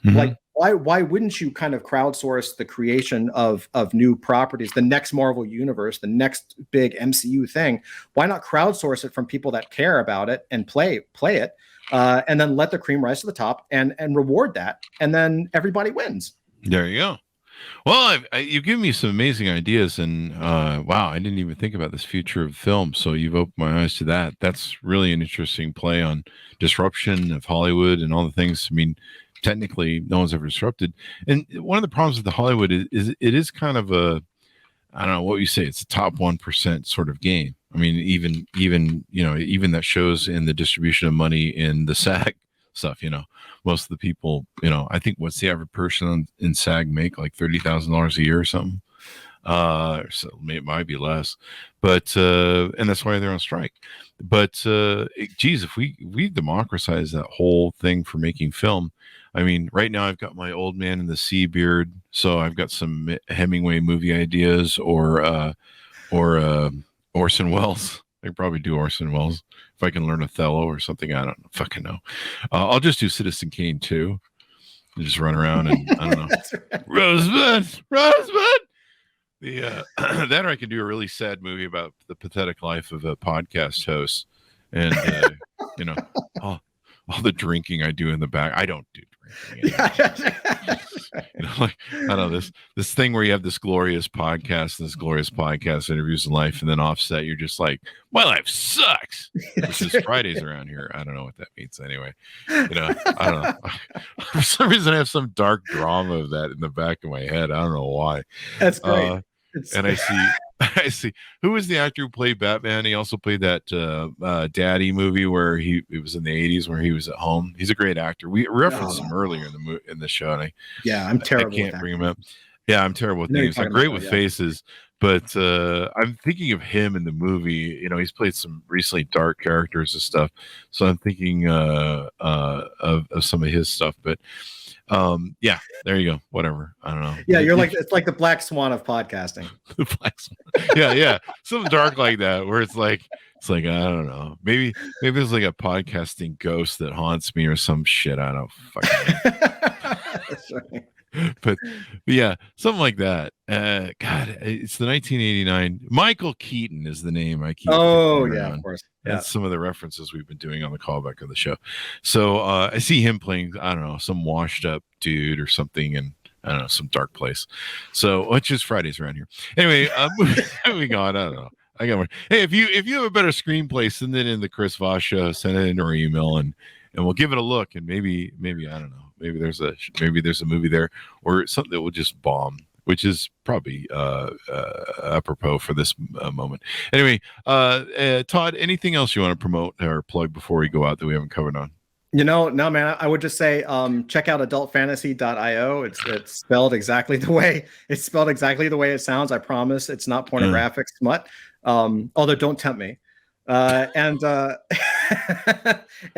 Like, why wouldn't you kind of crowdsource the creation of new properties, the next Marvel universe, the next big MCU thing? Why not crowdsource it from people that care about it and play it? And then let the cream rise to the top and reward that. And then everybody wins. There you go. Well, you've given me some amazing ideas, and wow, I didn't even think about this future of film. So you've opened my eyes to that. That's really an interesting play on disruption of Hollywood and all the things. I mean, technically, no one's ever disrupted. And one of the problems with the Hollywood is it is kind of I don't know what you say. It's a top 1% sort of game. I mean, even that shows in the distribution of money in the SAG stuff, most of the people, I think what's the average person in SAG make, like $30,000 a year or something. So it might be less, but, and that's why they're on strike. But, geez, if we democratize that whole thing for making film, I mean, right now I've got my Old Man and the Sea beard. So I've got some Hemingway movie ideas or Orson Welles. I could probably do Orson Welles if I can learn Othello or something. I don't fucking know. I'll just do Citizen Kane too. And just run around and I don't know. Right. Rosebud. That or I could do a really sad movie about the pathetic life of a podcast host, and all the drinking I do in the back. I don't do drinking. Like I don't know this thing where you have this glorious podcast interviews in life, and then offset you're just like, my life sucks. This is Fridays around here. I don't know what that means anyway. I don't know. For some reason I have some dark drama of that in the back of my head. I don't know why. That's great. And I see who was the actor who played Batman. He also played that Daddy movie where it was in the 80s where he was at home. He's a great actor. We referenced him earlier in the show, and I'm terrible. I can't bring him up. Yeah, I'm terrible with names. I'm great with faces, but I'm thinking of him in the movie. He's played some recently dark characters and stuff, so I'm thinking of some of his stuff. But yeah, there you go. Whatever. I don't know. Yeah, it's like the Black Swan of podcasting. The Black Swan. Yeah. Something dark like that, where it's like I don't know. Maybe there's like a podcasting ghost that haunts me or some shit. I don't fucking know. That's right. But yeah, something like that. God, it's the 1989. Michael Keaton is the name I keep. Oh yeah, of course. Yeah. That's some of the references we've been doing on the callback of the show. So I see him playing, I don't know, some washed up dude or something, and I don't know, some dark place. So which is Fridays around here. Anyway, moving on. I don't know. I got one. Hey, if you have a better screenplay, send it in the Chris Voss Show. Send it in our email, and we'll give it a look. And maybe I don't know. Maybe there's a movie there or something that will just bomb, which is probably apropos for this moment. Anyway, Todd, anything else you want to promote or plug before we go out that we haven't covered on? No, man. I would just say check out adultfantasy.io. It's spelled exactly the way it sounds. I promise it's not pornographic smut. Although don't tempt me. And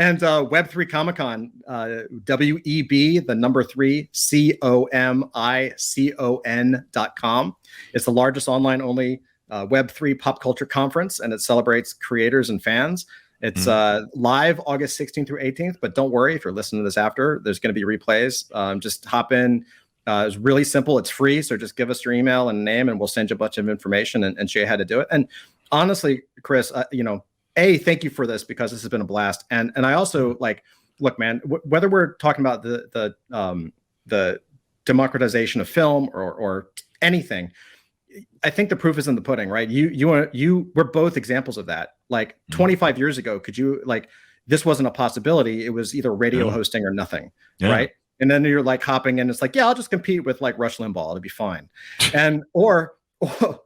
Web3 Comic Con, WEB, the number 3 COMICON.com. It's the largest online only Web3 pop culture conference, and it celebrates creators and fans. It's live August 16th through 18th, but don't worry if you're listening to this after, there's going to be replays. Just hop in. It's really simple. It's free. So just give us your email and name, and we'll send you a bunch of information and show you how to do it. And honestly, Chris, thank you for this, because this has been a blast. And I also look, man, whether we're talking about the democratization of film or anything, I think the proof is in the pudding, right? We're both examples of that. 25 years ago, this wasn't a possibility. It was either radio hosting or nothing, right? And then you're hopping in. It's I'll just compete with Rush Limbaugh. It'll be fine. And or on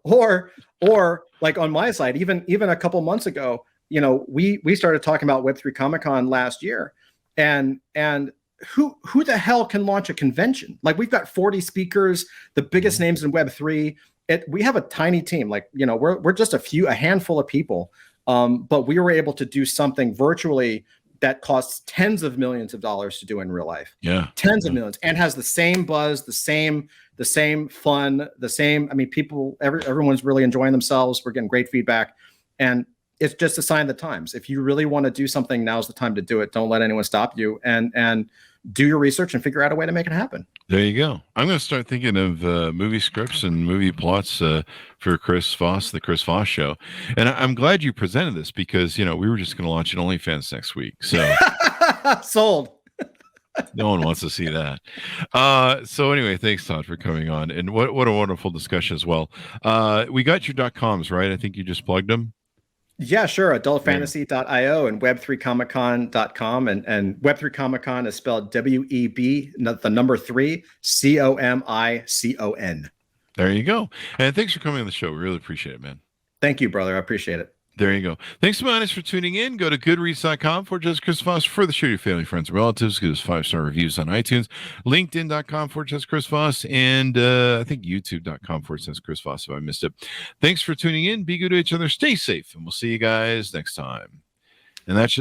my side, even a couple months ago, we started talking about Web3 Comic Con last year, and who the hell can launch a convention? We've got 40 speakers, the biggest names in Web3. We have a tiny team. We're just a handful of people, but we were able to do something virtually that costs tens of millions of dollars to do in real life. Yeah, tens of millions, and has the same buzz, the same fun, the same. I mean, everyone's really enjoying themselves. We're getting great feedback, and it's just a sign of the times. If you really want to do something, now's the time to do it. Don't let anyone stop you, and do your research and figure out a way to make it happen. There you go. I'm going to start thinking of movie scripts and movie plots for Chris Voss, the Chris Voss Show. And I'm glad you presented this, because, we were just going to launch an OnlyFans next week. So sold. No one wants to see that. So anyway, thanks, Todd, for coming on. And what a wonderful discussion as well. We got your .coms, right? I think you just plugged them. Yeah, sure. Adultfantasy.io and web3comiccon.com. And Web3 Comic Con is spelled WEB, the number 3 COMICON. There you go. And thanks for coming on the show. We really appreciate it, man. Thank you, brother. I appreciate it. There you go. Thanks, Wahnish, for tuning in. Go to goodreads.com for just Chris Voss for the show to your family, friends, and relatives. Give us 5-star reviews on iTunes. LinkedIn.com for just Chris Voss. And I think YouTube.com for just Chris Voss, if I missed it. Thanks for tuning in. Be good to each other. Stay safe. And we'll see you guys next time. And that's just